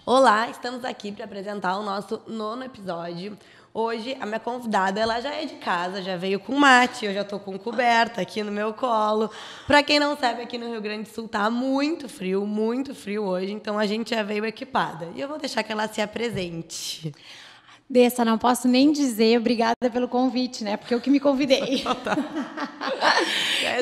Olá, estamos aqui para apresentar o nosso 9º episódio. Hoje, a minha convidada, ela já é de casa, já veio com mate, eu já estou com coberta aqui no meu colo. Para quem não sabe, aqui no Rio Grande do Sul tá muito frio hoje, então a gente já veio equipada. E eu vou deixar que ela se apresente. Dessa, não posso nem dizer obrigada pelo convite, né? Porque eu que me convidei.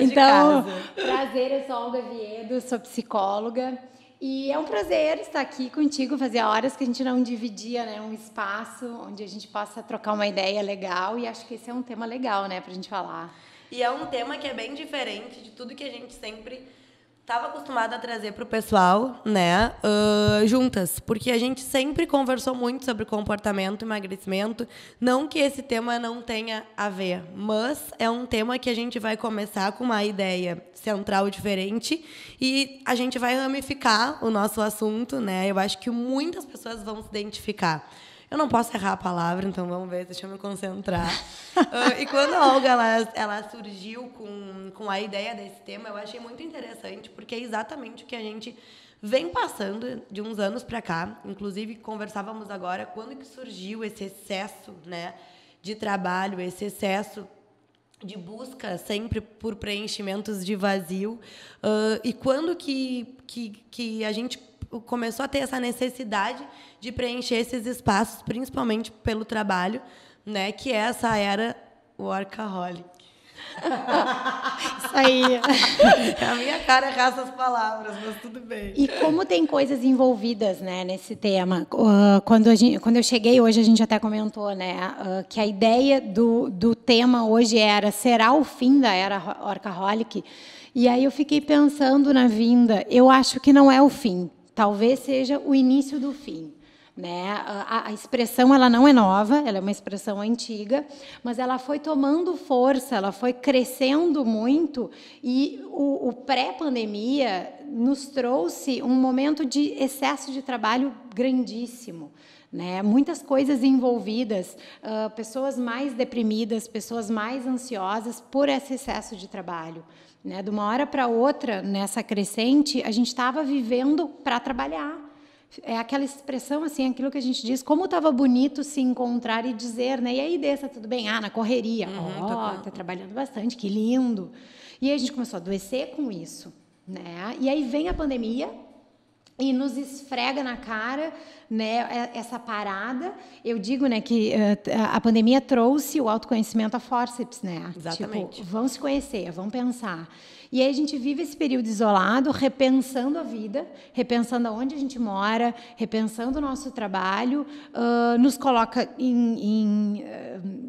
Então, prazer, eu sou Olga Viedo, sou psicóloga. E é um prazer estar aqui contigo, fazia horas que a gente não dividia, né, um espaço onde a gente possa trocar uma ideia legal, e acho que esse é um tema legal, né, pra gente falar. E é um tema que é bem diferente de tudo que a gente sempre estava acostumada a trazer para o pessoal, né, juntas, porque a gente sempre conversou muito sobre comportamento e emagrecimento, não que esse tema não tenha a ver, mas é um tema que a gente vai começar com uma ideia central diferente e a gente vai ramificar o nosso assunto, né, eu acho que muitas pessoas vão se identificar. Eu não posso errar a palavra, então vamos ver, deixa eu me concentrar. E quando a Olga ela surgiu com a ideia desse tema, eu achei muito interessante, porque é exatamente o que a gente vem passando de uns anos para cá. Inclusive, conversávamos agora quando que surgiu esse excesso, né, de trabalho, esse excesso de busca sempre por preenchimentos de vazio. E quando que a gente começou a ter essa necessidade de preencher esses espaços, principalmente pelo trabalho, né, que essa era workaholic. Isso aí. A minha cara errar essas palavras, mas tudo bem. E como tem coisas envolvidas, né, nesse tema. Quando eu cheguei, hoje a gente até comentou, né, que a ideia do tema hoje será o fim da era workaholic? E aí eu fiquei pensando na vinda, eu acho que não é o fim. Talvez seja o início do fim, né? A expressão ela não é nova, ela é uma expressão antiga, mas ela foi tomando força, ela foi crescendo muito, e o pré-pandemia nos trouxe um momento de excesso de trabalho grandíssimo, né? Muitas coisas envolvidas, pessoas mais deprimidas, pessoas mais ansiosas por esse excesso de trabalho. Né? De uma hora para outra, nessa crescente, a gente estava vivendo para trabalhar. É aquela expressão, assim, aquilo que a gente diz, como estava bonito se encontrar e dizer, né? E aí, Dessa, tudo bem? Na correria. Tá trabalhando bastante, que lindo. E aí a gente começou a adoecer com isso, né? E aí vem a pandemia e nos esfrega na cara, né, essa parada. Eu digo, né, que a pandemia trouxe o autoconhecimento a forceps, né? Exatamente. Tipo, vão se conhecer, vão pensar. E aí a gente vive esse período isolado, repensando a vida, repensando aonde a gente mora, repensando o nosso trabalho, nos coloca em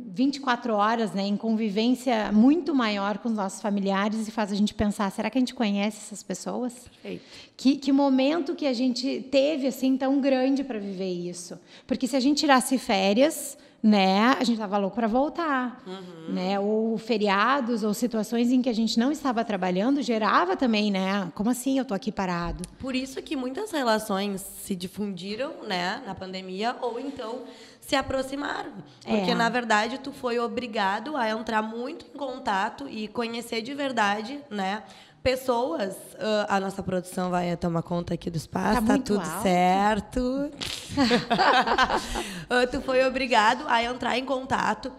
24 horas, né, em convivência muito maior com os nossos familiares, e faz a gente pensar, será que a gente conhece essas pessoas? Perfeito. Que momento que a gente teve assim tão grande para viver isso? Porque se a gente tirasse férias, né, a gente estava louco para voltar, né? Ou feriados ou situações em que a gente não estava trabalhando gerava também, né? Como assim eu estou aqui parado? Por isso que muitas relações se difundiram, né, na pandemia, ou então se aproximaram, porque na verdade tu foi obrigado a entrar muito em contato e conhecer de verdade, né, pessoas. A nossa produção vai tomar conta aqui do espaço, tá tudo alto. Certo. Tu foi obrigado a entrar em contato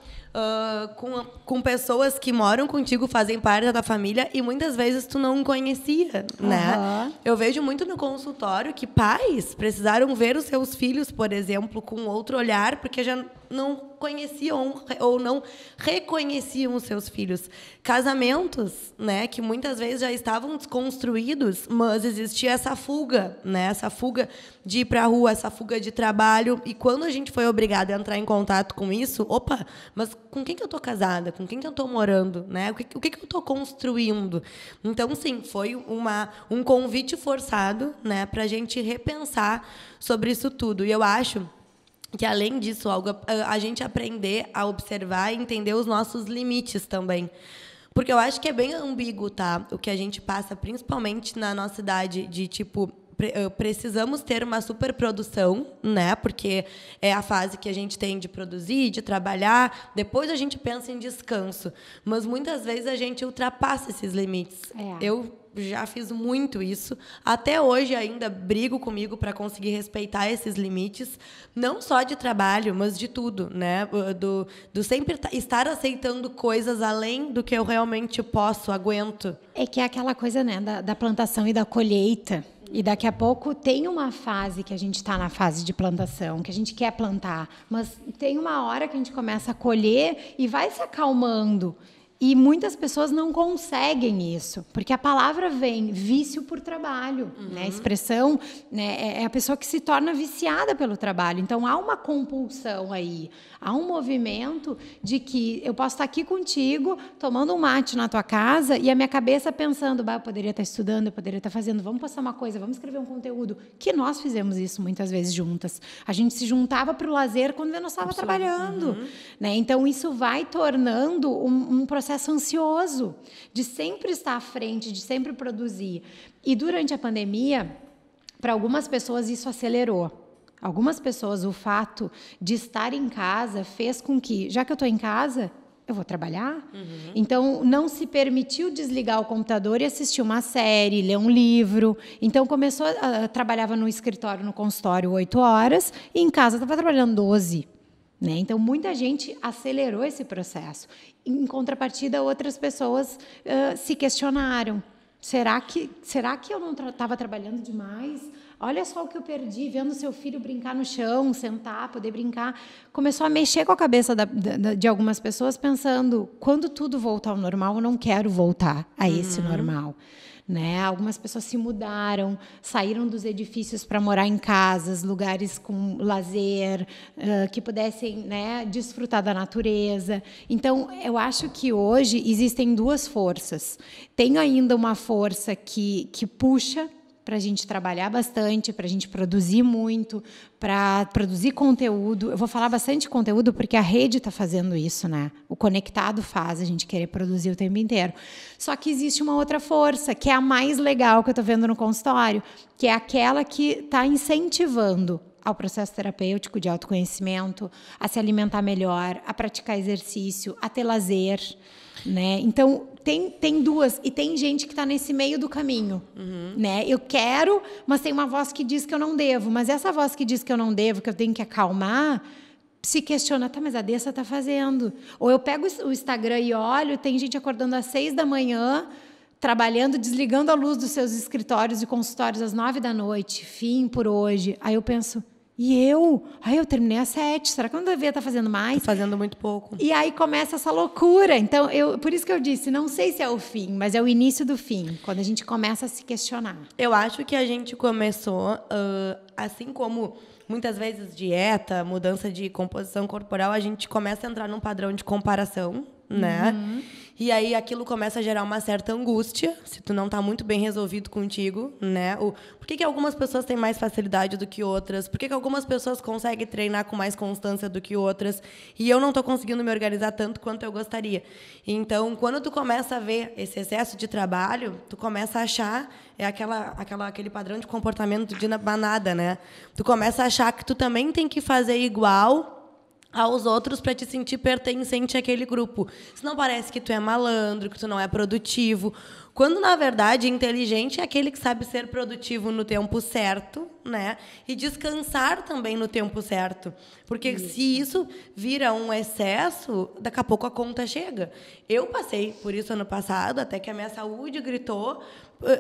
com pessoas que moram contigo, fazem parte da família, e muitas vezes tu não conhecia, né? Eu vejo muito no consultório que pais precisaram ver os seus filhos, por exemplo, com outro olhar, porque já não conheciam ou não reconheciam os seus filhos. Casamentos, né, que muitas vezes já estavam desconstruídos, mas existia essa fuga, né, essa fuga de ir para a rua, essa fuga de trabalho. E quando a gente foi obrigado a entrar em contato com isso, mas com quem que eu estou casada? Com quem que eu estou morando? Né? O que eu estou construindo? Então, sim, foi um convite forçado, né, para a gente repensar sobre isso tudo. E eu acho que, além disso, a gente aprender a observar e entender os nossos limites também. Porque eu acho que é bem ambíguo, tá? O que a gente passa, principalmente na nossa idade, de, tipo, precisamos ter uma superprodução, né? Porque é a fase que a gente tem de produzir, de trabalhar. Depois a gente pensa em descanso. Mas muitas vezes a gente ultrapassa esses limites. Eu já fiz muito isso. Até hoje ainda brigo comigo para conseguir respeitar esses limites, não só de trabalho, mas de tudo, né? Do sempre estar aceitando coisas além do que eu realmente posso, aguento. É que é aquela coisa, né, da plantação e da colheita. E daqui a pouco tem uma fase que a gente está na fase de plantação, que a gente quer plantar, mas tem uma hora que a gente começa a colher e vai se acalmando. E muitas pessoas não conseguem isso, porque a palavra vem vício por trabalho, né? A expressão, né, é a pessoa que se torna viciada pelo trabalho. Então, há uma compulsão aí, há um movimento de que eu posso estar aqui contigo, tomando um mate na tua casa, e a minha cabeça pensando, eu poderia estar estudando, eu poderia estar fazendo, vamos postar uma coisa, vamos escrever um conteúdo, que nós fizemos isso muitas vezes juntas. A gente se juntava para o lazer quando eu não estava trabalhando. Né? Então, isso vai tornando um processo ansioso, de sempre estar à frente, de sempre produzir. E durante a pandemia, para algumas pessoas isso acelerou. Algumas pessoas, o fato de estar em casa fez com que, já que eu estou em casa, eu vou trabalhar. Então, não se permitiu desligar o computador e assistir uma série, ler um livro. Então, trabalhava no escritório, no consultório, 8 horas, e em casa estava trabalhando 12. Né? Então, muita gente acelerou esse processo. Em contrapartida, outras pessoas se questionaram. Será que eu não estava trabalhando demais? Olha só o que eu perdi, vendo seu filho brincar no chão, sentar, poder brincar. Começou a mexer com a cabeça de algumas pessoas, pensando, quando tudo voltar ao normal, eu não quero voltar a esse normal. Né? Algumas pessoas se mudaram, saíram dos edifícios para morar em casas, lugares com lazer, que pudessem, né, desfrutar da natureza. Então, eu acho que hoje existem duas forças. Tem ainda uma força que puxa para a gente trabalhar bastante, para a gente produzir muito, para produzir conteúdo. Eu vou falar bastante conteúdo porque a rede está fazendo isso, né? O conectado faz a gente querer produzir o tempo inteiro. Só que existe uma outra força, que é a mais legal que eu estou vendo no consultório, que é aquela que está incentivando ao processo terapêutico de autoconhecimento, a se alimentar melhor, a praticar exercício, a ter lazer. Né? Então, tem duas. E tem gente que está nesse meio do caminho. Né? Eu quero, mas tem uma voz que diz que eu não devo. Mas essa voz que diz que eu não devo, que eu tenho que acalmar, se questiona, tá, mas a Dessa está fazendo. Ou eu pego o Instagram e olho, tem gente acordando às 6 da manhã, trabalhando, desligando a luz dos seus escritórios e consultórios às 9 da noite, fim por hoje. Aí eu penso... E eu terminei às 7, será que eu não devia estar fazendo mais? Tô fazendo muito pouco. E aí começa essa loucura. Então, por isso que eu disse, não sei se é o fim, mas é o início do fim, quando a gente começa a se questionar. Eu acho que a gente começou, assim como muitas vezes dieta, mudança de composição corporal, a gente começa a entrar num padrão de comparação, né? E aí aquilo começa a gerar uma certa angústia, se tu não está muito bem resolvido contigo, né? Por que algumas pessoas têm mais facilidade do que outras? Por que algumas pessoas conseguem treinar com mais constância do que outras? E eu não estou conseguindo me organizar tanto quanto eu gostaria. Então, quando tu começa a ver esse excesso de trabalho, tu começa a achar, aquele padrão de comportamento de manada, né? Tu começa a achar que tu também tem que fazer igual aos outros para te sentir pertencente àquele grupo. Senão parece que tu é malandro, que tu não é produtivo. Quando, na verdade, inteligente é aquele que sabe ser produtivo no tempo certo, né? E descansar também no tempo certo. Porque se isso vira um excesso, daqui a pouco a conta chega. Eu passei por isso ano passado, até que a minha saúde gritou,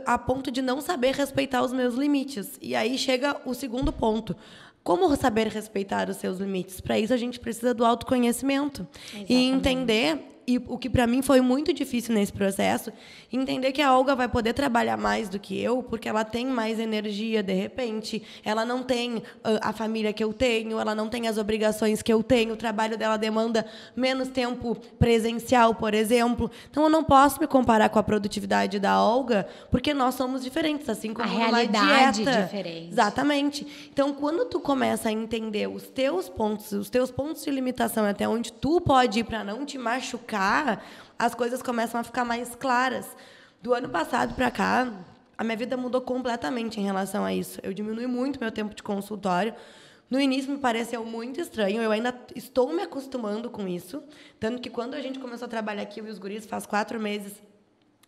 a ponto de não saber respeitar os meus limites. E aí chega o segundo ponto. Como saber respeitar os seus limites? Para isso, a gente precisa do autoconhecimento. Exatamente. E entender, e o que para mim foi muito difícil nesse processo, entender que a Olga vai poder trabalhar mais do que eu, porque ela tem mais energia, de repente. Ela não tem a família que eu tenho, ela não tem as obrigações que eu tenho, o trabalho dela demanda menos tempo presencial, por exemplo. Então, eu não posso me comparar com a produtividade da Olga, porque nós somos diferentes, assim como a realidade é diferente. Exatamente. Então, quando tu começa a entender os teus pontos de limitação, até onde tu pode ir para não te machucar, as coisas começam a ficar mais claras. Do ano passado para cá, a minha vida mudou completamente em relação a isso. Eu diminui muito meu tempo de consultório. No início me pareceu muito estranho, eu ainda estou me acostumando com isso. Tanto que quando a gente começou a trabalhar aqui, eu e os guris, faz 4 meses,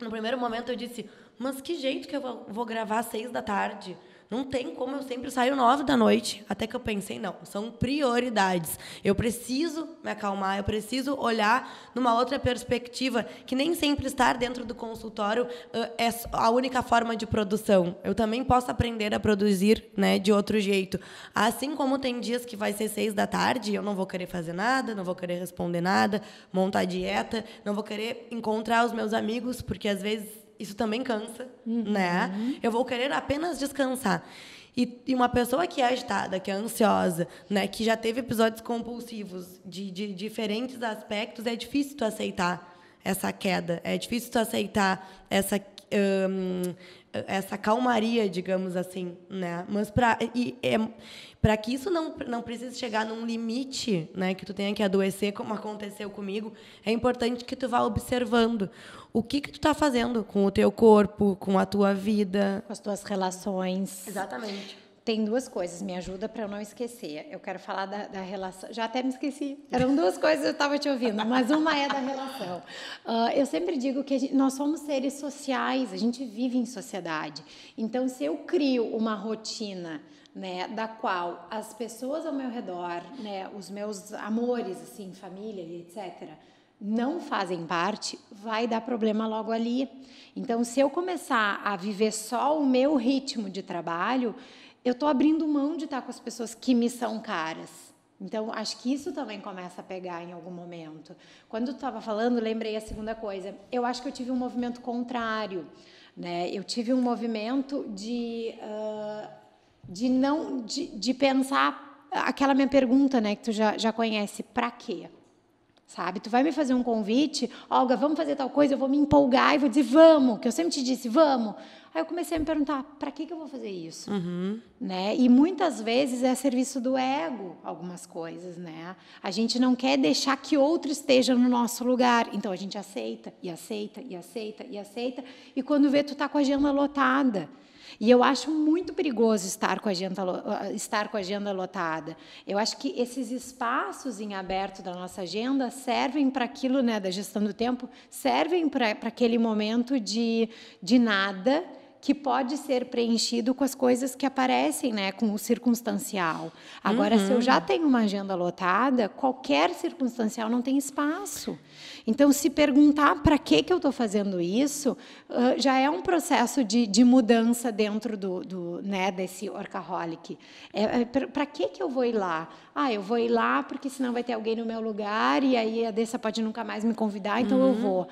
no primeiro momento eu disse, mas que jeito que eu vou gravar às 6 da tarde? Não tem como, eu sempre saio 9 da noite. Até que eu pensei, não, são prioridades. Eu preciso me acalmar, eu preciso olhar numa outra perspectiva, que nem sempre estar dentro do consultório é a única forma de produção. Eu também posso aprender a produzir, né, de outro jeito. Assim como tem dias que vai ser 6 da tarde, eu não vou querer fazer nada, não vou querer responder nada, montar dieta, não vou querer encontrar os meus amigos, porque às vezes isso também cansa, né? Eu vou querer apenas descansar. E uma pessoa que é agitada, que é ansiosa, né, que já teve episódios compulsivos de diferentes aspectos, é difícil tu aceitar essa queda, é difícil tu aceitar essa calmaria, digamos assim, né? Mas para que isso não precise chegar num limite, né, que tu tenha que adoecer, como aconteceu comigo, é importante que tu vá observando o que tu está fazendo com o teu corpo, com a tua vida. Com as tuas relações. Exatamente. Tem 2 coisas, me ajuda para eu não esquecer. Eu quero falar da relação. Já até me esqueci. Eram 2 coisas que eu estava te ouvindo, mas uma é da relação. Eu sempre digo que nós somos seres sociais, a gente vive em sociedade. Então, se eu crio uma rotina, né, da qual as pessoas ao meu redor, né, os meus amores, assim, família e etc., não fazem parte, vai dar problema logo ali. Então, se eu começar a viver só o meu ritmo de trabalho, eu estou abrindo mão de estar com as pessoas que me são caras. Então, acho que isso também começa a pegar em algum momento. Quando tu estava falando, lembrei a segunda coisa. Eu acho que eu tive um movimento contrário, né? Eu tive um movimento de pensar aquela minha pergunta, né, que tu já conhece, para quê? Sabe? Tu vai me fazer um convite, Olga, vamos fazer tal coisa, eu vou me empolgar e vou dizer, vamos, que eu sempre te disse, vamos. Aí eu comecei a me perguntar, para que eu vou fazer isso? Né? E muitas vezes é a serviço do ego, algumas coisas, né? A gente não quer deixar que outro esteja no nosso lugar, então a gente aceita, e aceita, e aceita, e aceita, e quando vê, tu tá com a agenda lotada. E eu acho muito perigoso estar com a agenda lotada. Eu acho que esses espaços em aberto da nossa agenda servem para aquilo, né, da gestão do tempo, servem para aquele momento de nada, que pode ser preenchido com as coisas que aparecem, né, com o circunstancial. Agora, se eu já tenho uma agenda lotada, qualquer circunstancial não tem espaço. Então, se perguntar para que eu estou fazendo isso, já é um processo de mudança dentro né, desse workaholic. Para que eu vou ir lá? Eu vou ir lá porque senão vai ter alguém no meu lugar e aí a Dessa pode nunca mais me convidar, então eu vou.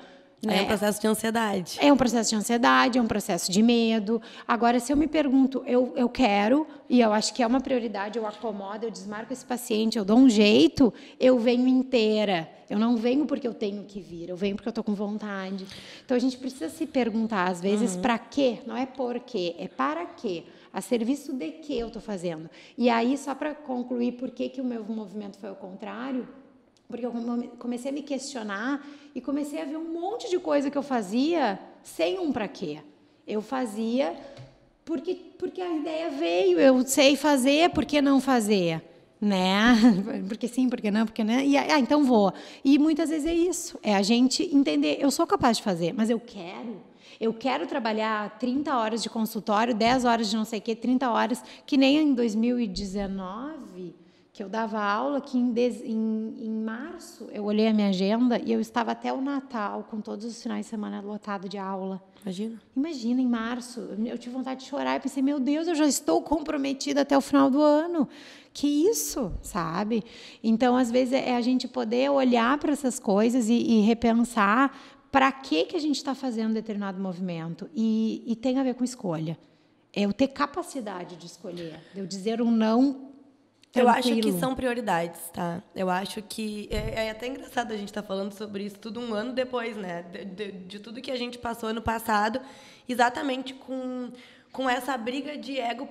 Né? É um processo de ansiedade. É um processo de ansiedade, é um processo de medo. Agora, se eu me pergunto, eu quero, e eu acho que é uma prioridade, eu acomodo, eu desmarco esse paciente, eu dou um jeito, eu venho inteira. Eu não venho porque eu tenho que vir, eu venho porque eu estou com vontade. Então, a gente precisa se perguntar, às vezes, para quê? Não é por quê, é para quê? A serviço de que eu estou fazendo? E aí, só para concluir, por que o meu movimento foi ao contrário? Porque eu comecei a me questionar e comecei a ver um monte de coisa que eu fazia sem um para quê. Eu fazia porque a ideia veio, eu sei fazer, por que não fazer? Né? Porque sim, porque não, porque não. E, então vou. E muitas vezes é isso, é a gente entender, eu sou capaz de fazer, mas eu quero trabalhar 30 horas de consultório, 10 horas de não sei o quê, 30 horas, que nem em 2019... que eu dava aula, que em março eu olhei a minha agenda e eu estava até o Natal, com todos os finais de semana lotado de aula. Imagina, em março, eu tive vontade de chorar e pensei, meu Deus, eu já estou comprometida até o final do ano. Que isso, sabe? Então, às vezes, é a gente poder olhar para essas coisas e repensar para que a gente está fazendo determinado movimento. E tem a ver com escolha. É eu ter capacidade de escolher, de eu dizer um não. Eu acho que são prioridades, tá? Eu acho que... É até engraçado a gente estar falando sobre isso tudo um ano depois, né? De tudo que a gente passou no passado, exatamente com essa briga de ego,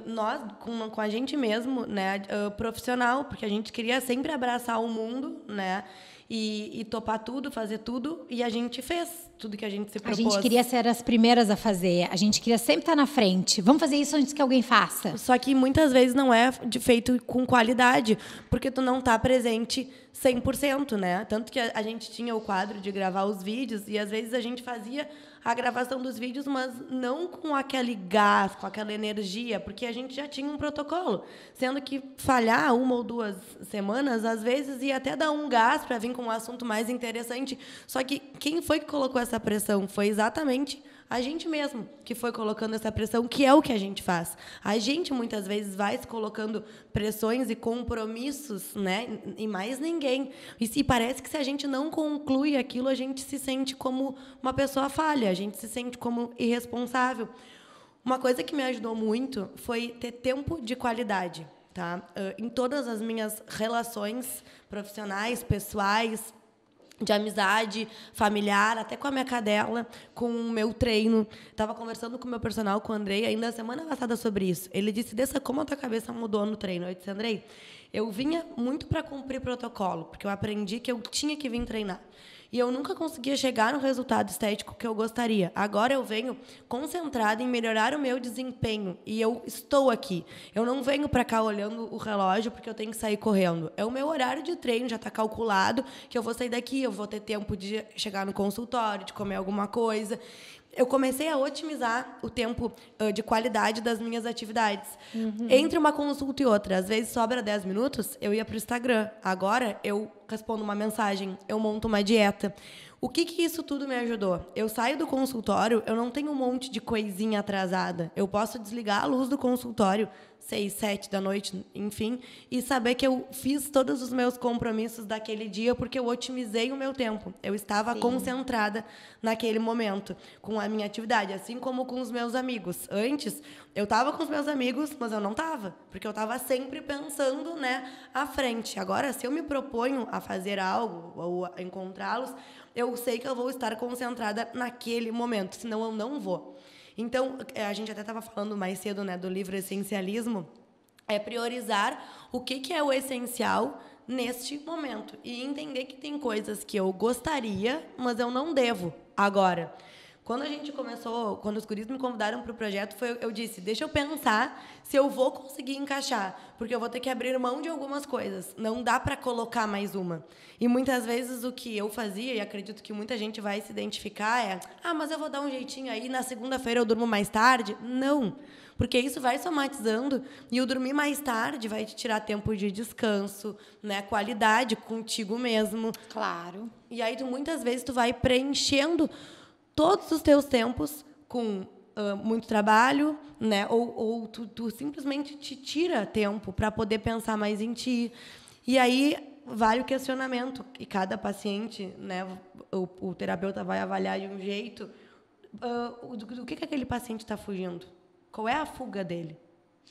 nós, com a gente mesmo, né? Profissional, porque a gente queria sempre abraçar o mundo, né? e topar tudo, fazer tudo, e a gente fez tudo que a gente se propôs. A gente queria ser as primeiras a fazer, a gente queria sempre estar na frente. Vamos fazer isso antes que alguém faça. Só que muitas vezes não é feito com qualidade, porque tu não tá presente 100%, né? Tanto que a gente tinha o quadro de gravar os vídeos, e às vezes a gente fazia a gravação dos vídeos, mas não com aquele gás, com aquela energia, porque a gente já tinha um protocolo. Sendo que falhar 1 ou 2 semanas, às vezes ia até dar um gás para vir com um assunto mais interessante. Só que quem foi que colocou essa pressão? Foi exatamente a gente mesmo que foi colocando essa pressão, que é o que a gente faz. A gente, muitas vezes, vai se colocando pressões e compromissos, né? E mais ninguém. E parece que se a gente não conclui aquilo, a gente se sente como uma pessoa falha, a gente se sente como irresponsável. Uma coisa que me ajudou muito foi ter tempo de qualidade, tá? Em todas as minhas relações profissionais, pessoais, de amizade, familiar, até com a minha cadela, com o meu treino. Estava conversando com o meu personal, com o Andrei, ainda semana passada sobre isso. Ele disse, Dessa, como a tua cabeça mudou no treino? Eu disse, Andrei, eu vinha muito para cumprir protocolo, porque eu aprendi que eu tinha que vir treinar. E eu nunca conseguia chegar no resultado estético que eu gostaria. Agora eu venho concentrada em melhorar o meu desempenho. E eu estou aqui. Eu não venho para cá olhando o relógio porque eu tenho que sair correndo. É o meu horário de treino, já está calculado, que eu vou sair daqui, eu vou ter tempo de chegar no consultório, de comer alguma coisa. Eu comecei a otimizar o tempo de qualidade das minhas atividades. Entre uma consulta e outra, às vezes sobra 10 minutos, eu ia para o Instagram. Agora, eu respondo uma mensagem, eu monto uma dieta. O que isso tudo me ajudou? Eu saio do consultório, eu não tenho um monte de coisinha atrasada. Eu posso desligar a luz do consultório 6, 7 da noite, enfim, e saber que eu fiz todos os meus compromissos daquele dia porque eu otimizei o meu tempo. Eu estava concentrada naquele momento com a minha atividade, assim como com os meus amigos. Antes, eu estava com os meus amigos, mas eu não estava, porque eu estava sempre pensando, né, à frente. Agora, se eu me proponho a fazer algo ou a encontrá-los, eu sei que eu vou estar concentrada naquele momento, senão eu não vou. Então, a gente até estava falando mais cedo, né, do livro Essencialismo, é priorizar o que é o essencial neste momento e entender que tem coisas que eu gostaria, mas eu não devo agora. Quando a gente começou, quando os guris me convidaram para o projeto, eu disse, deixa eu pensar se eu vou conseguir encaixar, porque eu vou ter que abrir mão de algumas coisas. Não dá para colocar mais uma. E muitas vezes o que eu fazia, e acredito que muita gente vai se identificar, é mas eu vou dar um jeitinho aí, na segunda-feira eu durmo mais tarde. Não, porque isso vai somatizando e o dormir mais tarde vai te tirar tempo de descanso, né, qualidade contigo mesmo. Claro. E aí, muitas vezes, tu vai preenchendo todos os teus tempos com muito trabalho, né? Ou tu simplesmente te tira tempo para poder pensar mais em ti. E aí vale o questionamento. E cada paciente, né, o terapeuta vai avaliar de um jeito. Do que aquele paciente está fugindo? Qual é a fuga dele?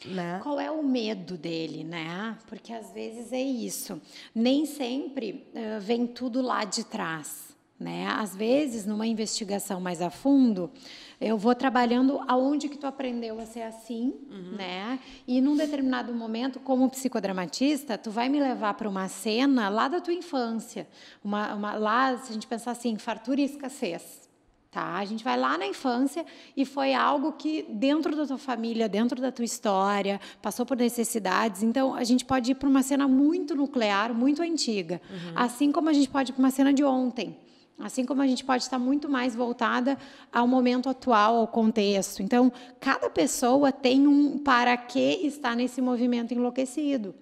Né? Qual é o medo dele, né? Porque às vezes é isso. Nem sempre vem tudo lá de trás. Né? Às vezes, numa investigação mais a fundo, eu vou trabalhando aonde que tu aprendeu a ser assim, né? E num determinado momento, como psicodramatista, tu vai me levar para uma cena lá da tua infância, lá, se a gente pensar assim, fartura e escassez. Tá? A gente vai lá na infância e foi algo que dentro da tua família, dentro da tua história, passou por necessidades. Então, a gente pode ir para uma cena muito nuclear, muito antiga. Assim como a gente pode ir para uma cena de ontem. Assim como a gente pode estar muito mais voltada ao momento atual, ao contexto. Então, cada pessoa tem um para que está nesse movimento enlouquecido.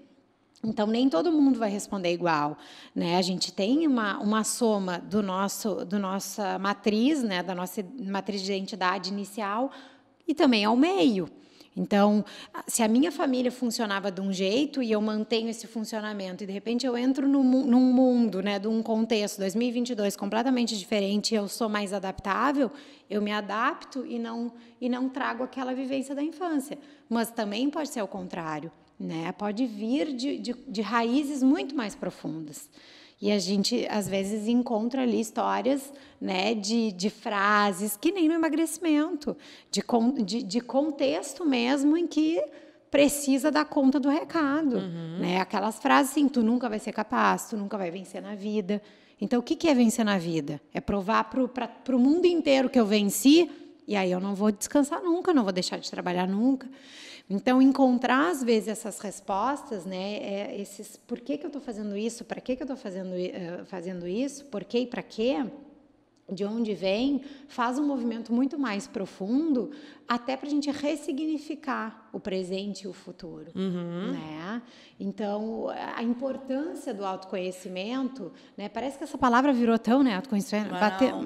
Então, nem todo mundo vai responder igual, né? A gente tem uma soma da nossa matriz, né? Da nossa matriz de identidade inicial e também ao meio. Então, se a minha família funcionava de um jeito e eu mantenho esse funcionamento e, de repente, eu entro num mundo, né, de um contexto 2022 completamente diferente e eu sou mais adaptável, eu me adapto e não trago aquela vivência da infância. Mas também pode ser o contrário, né? Pode vir de raízes muito mais profundas. E a gente, às vezes, encontra ali histórias, né, de frases, que nem no emagrecimento, de contexto mesmo em que precisa dar conta do recado. Né? Aquelas frases assim, tu nunca vai ser capaz, tu nunca vai vencer na vida. Então, o que é vencer na vida? É provar para o mundo inteiro que eu venci, e aí eu não vou descansar nunca, não vou deixar de trabalhar nunca. Então, encontrar, às vezes, essas respostas, né, esses por que eu estou fazendo isso, para que eu estou fazendo isso, por quê e para quê, de onde vem, faz um movimento muito mais profundo, até para a gente ressignificar o presente e o futuro. Né? Então, a importância do autoconhecimento, né, parece que essa palavra virou tão, né, autoconhecimento,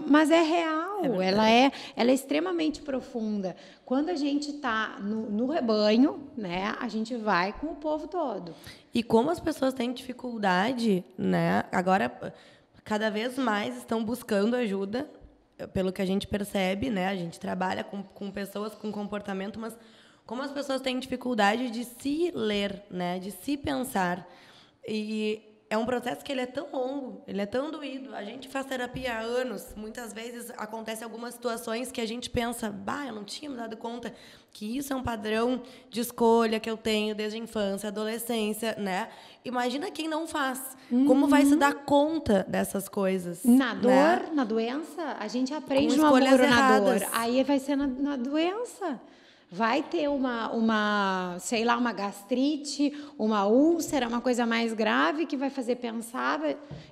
mas é real, ela é extremamente profunda. Quando a gente está no rebanho, né, a gente vai com o povo todo. E como as pessoas têm dificuldade, né, agora cada vez mais estão buscando ajuda, pelo que a gente percebe, né? A gente trabalha com pessoas com comportamento, mas como as pessoas têm dificuldade de se ler, né? De se pensar. E é um processo que ele é tão longo, ele é tão doído. A gente faz terapia há anos. Muitas vezes acontecem algumas situações que a gente pensa, eu não tinha me dado conta que isso é um padrão de escolha que eu tenho desde a infância, adolescência, né? Imagina quem não faz. Como vai se dar conta dessas coisas? Na dor, né? Na doença, a gente aprende no amor ou na dor. Aí vai ser na doença. Vai ter sei lá, uma gastrite, uma úlcera, uma coisa mais grave que vai fazer pensar.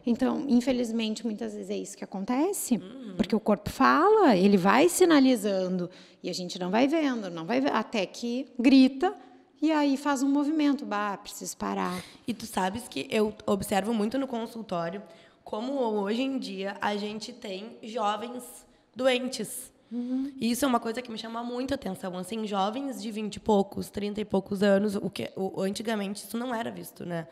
Então, infelizmente, muitas vezes é isso que acontece. Porque o corpo fala, ele vai sinalizando e a gente não vai vendo, até que grita e aí faz um movimento. Preciso parar. E tu sabes que eu observo muito no consultório como hoje em dia a gente tem jovens doentes. E isso é uma coisa que me chama muito a atenção. Assim, jovens de 20 e poucos, 30 e poucos anos, antigamente isso não era visto, né?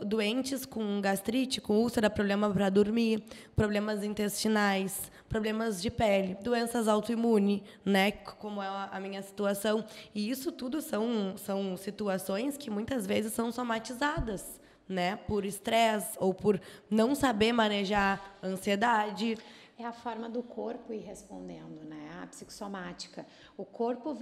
Doentes com gastrite, com úlcera, problema para dormir, problemas intestinais, problemas de pele, doenças autoimunes, né? Como é a minha situação. E isso tudo são situações que muitas vezes são somatizadas, né? Por estresse ou por não saber manejar ansiedade. É a forma do corpo ir respondendo, né? A psicossomática. O corpo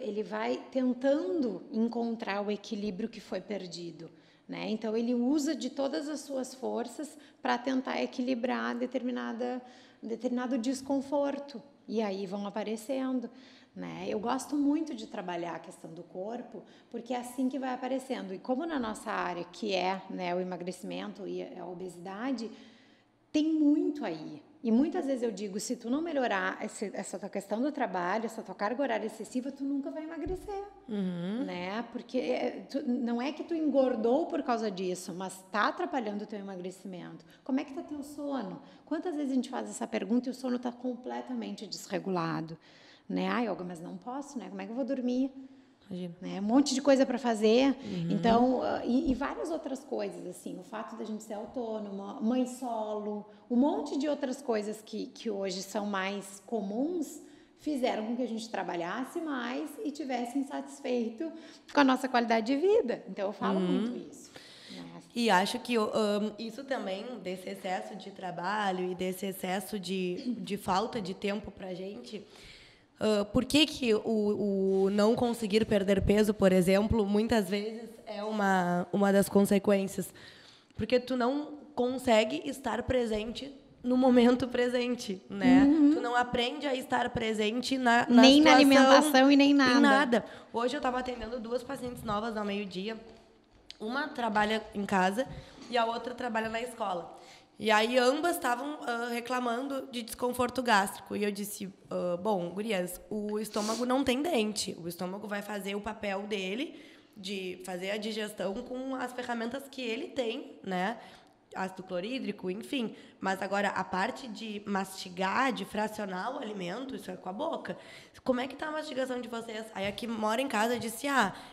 ele vai tentando encontrar o equilíbrio que foi perdido, né? Então, ele usa de todas as suas forças para tentar equilibrar determinado desconforto. E aí vão aparecendo, né? Eu gosto muito de trabalhar a questão do corpo, porque é assim que vai aparecendo. E como na nossa área, que é, né, o emagrecimento e a obesidade, tem muito aí. E muitas vezes eu digo, se tu não melhorar essa tua questão do trabalho, essa tua carga horária excessiva, tu nunca vai emagrecer, né? Porque não é que tu engordou por causa disso, mas está atrapalhando o teu emagrecimento. Como é que está teu sono? Quantas vezes a gente faz essa pergunta e o sono está completamente desregulado? Né? Olga, mas não posso, né? Como é que eu vou dormir? Né? Um monte de coisa para fazer. Então, e várias outras coisas, assim, o fato da gente ser autônoma, mãe solo, um monte de outras coisas que hoje são mais comuns, fizeram com que a gente trabalhasse mais e tivesse insatisfeito com a nossa qualidade de vida. Então, eu falo muito isso. Né? E acho que isso também, desse excesso de trabalho e desse excesso de falta de tempo para a gente... por que o não conseguir perder peso, por exemplo, muitas vezes é uma das consequências? Porque tu não consegue estar presente no momento presente, né? Tu não aprende a estar presente na nem situação, na alimentação e nem nada. Em nada. Hoje eu estava atendendo 2 pacientes novas ao meio-dia. Uma trabalha em casa e a outra trabalha na escola. E aí ambas estavam reclamando de desconforto gástrico. E eu disse, bom, gurias, o estômago não tem dente. O estômago vai fazer o papel dele de fazer a digestão com as ferramentas que ele tem, né? Ácido clorídrico, enfim. Mas agora a parte de mastigar, de fracionar o alimento, isso é com a boca. Como é que está a mastigação de vocês? Aí a que mora em casa disse,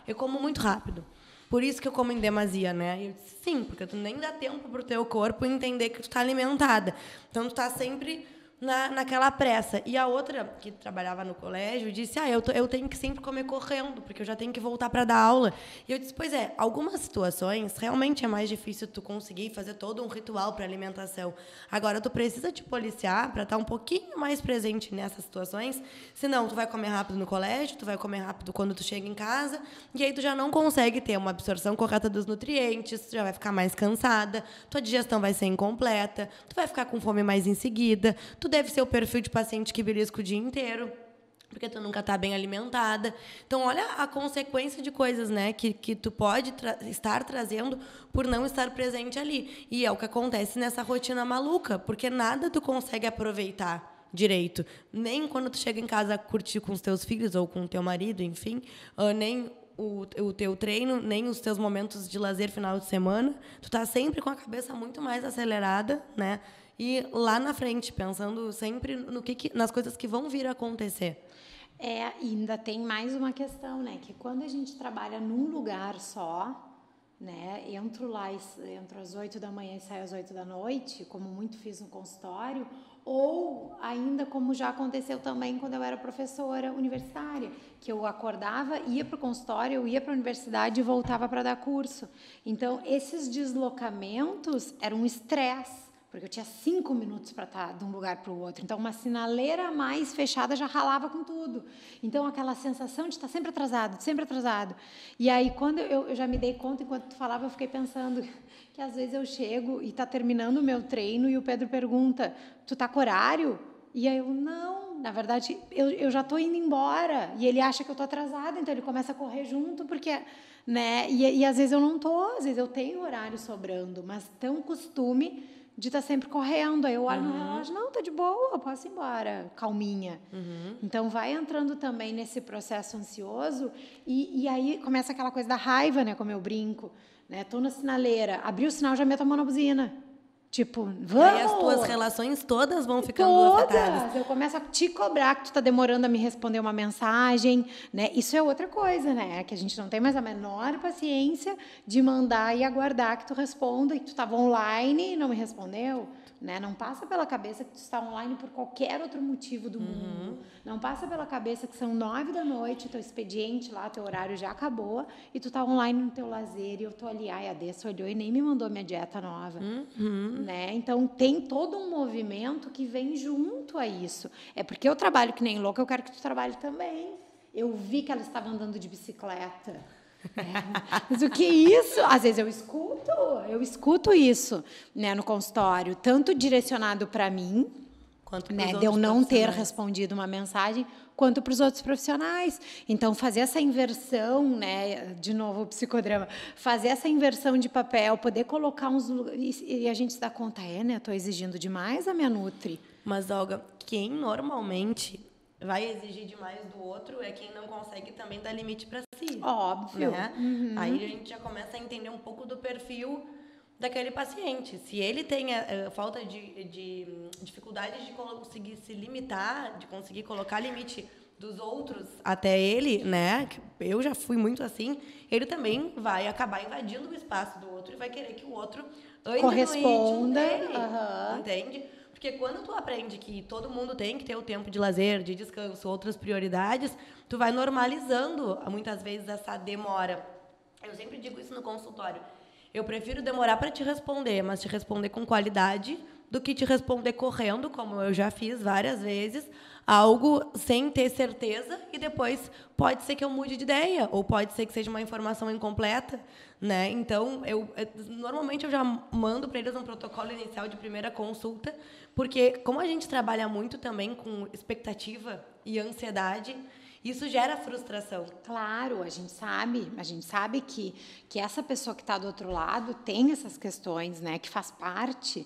eu como muito rápido. Por isso que eu como em demasia, né? E eu disse, sim, porque tu nem dá tempo pro teu corpo entender que tu tá alimentada. Então, tu tá sempre naquela pressa. E a outra, que trabalhava no colégio, disse, eu tenho que sempre comer correndo, porque eu já tenho que voltar para dar aula. E eu disse, pois é, algumas situações, realmente é mais difícil tu conseguir fazer todo um ritual para alimentação. Agora, tu precisa te policiar para estar um pouquinho mais presente nessas situações, senão tu vai comer rápido no colégio, tu vai comer rápido quando tu chega em casa, e aí tu já não consegue ter uma absorção correta dos nutrientes, tu já vai ficar mais cansada, tua digestão vai ser incompleta, tu vai ficar com fome mais em seguida, tu deve ser o perfil de paciente que belisca o dia inteiro, porque tu nunca está bem alimentada. Então, olha a consequência de coisas, né, que tu pode estar trazendo por não estar presente ali. E é o que acontece nessa rotina maluca, porque nada tu consegue aproveitar direito. Nem quando tu chega em casa curtir com os teus filhos ou com o teu marido, enfim, nem o teu treino, nem os teus momentos de lazer final de semana. Tu tá sempre com a cabeça muito mais acelerada, né? E lá na frente, pensando sempre nas coisas que vão vir a acontecer. E ainda tem mais uma questão, né? Que quando a gente trabalha num lugar só, né? Entro às 8 da manhã e saio às 8 da noite, como muito fiz no consultório, ou ainda como já aconteceu também quando eu era professora universitária, que eu acordava, ia para o consultório, eu ia para a universidade e voltava para dar curso. Então, esses deslocamentos eram um estresse, porque eu tinha 5 minutos para estar de um lugar para o outro. Então, uma sinaleira mais fechada já ralava com tudo. Então, aquela sensação de estar sempre atrasado, sempre atrasado. E aí, quando eu já me dei conta, enquanto tu falava, eu fiquei pensando que às vezes eu chego e está terminando o meu treino e o Pedro pergunta, tu tá com horário? E aí eu, não, na verdade, eu já estou indo embora. E ele acha que eu estou atrasada, então ele começa a correr junto, porque... né? E às vezes eu não estou, às vezes eu tenho horário sobrando, mas tão costume de estar sempre correndo. Aí eu olho no relógio, não, tá de boa, eu posso ir embora, calminha. Então, vai entrando também nesse processo ansioso e aí começa aquela coisa da raiva, né, como eu brinco, né? Tô na sinaleira, abri o sinal, já meto a mão na buzina. Tipo, vamos! E aí as tuas relações todas vão ficando afetadas. Eu começo a te cobrar que tu tá demorando a me responder uma mensagem, né? Isso é outra coisa, né? Que a gente não tem mais a menor paciência de mandar e aguardar que tu responda e que tu estava online e não me respondeu, né? Não passa pela cabeça que tu está online por qualquer outro motivo do mundo. Não passa pela cabeça que são 9 da noite, teu expediente lá, teu horário já acabou e tu tá online no teu lazer e eu tô ali, a Dessa olhou e nem me mandou minha dieta nova. Né? Então, tem todo um movimento que vem junto a isso. É porque eu trabalho que nem louca, eu quero que tu trabalhe também. Eu vi que ela estava andando de bicicleta. Mas o que é isso? Às vezes eu escuto isso, né, no consultório, tanto direcionado para mim, quanto né, de eu não ter respondido uma mensagem, quanto para os outros profissionais. Então, fazer essa inversão, né, de novo o psicodrama, fazer essa inversão de papel, poder colocar uns lugares, e a gente se dá conta, né, estou exigindo demais a minha Nutri. Mas, Olga, quem normalmente vai exigir demais do outro é quem não consegue também dar limite para si. Óbvio. Né? Aí a gente já começa a entender um pouco do perfil daquele paciente. Se ele tem falta de dificuldade de conseguir se limitar, de conseguir colocar limite dos outros até ele, né? Eu já fui muito assim. Ele também vai acabar invadindo o espaço do outro e vai querer que o outro ande corresponda, no ritmo dele, entende? Porque quando tu aprende que todo mundo tem que ter o tempo de lazer, de descanso, outras prioridades, tu vai normalizando, muitas vezes, essa demora. Eu sempre digo isso no consultório. Eu prefiro demorar para te responder, mas te responder com qualidade, do que te responder correndo, como eu já fiz várias vezes, algo sem ter certeza, e depois pode ser que eu mude de ideia, ou pode ser que seja uma informação incompleta, né? Então, normalmente eu já mando para eles um protocolo inicial de primeira consulta, porque como a gente trabalha muito também com expectativa e ansiedade, isso gera frustração. Claro, a gente sabe que essa pessoa que está do outro lado tem essas questões, né, que faz parte.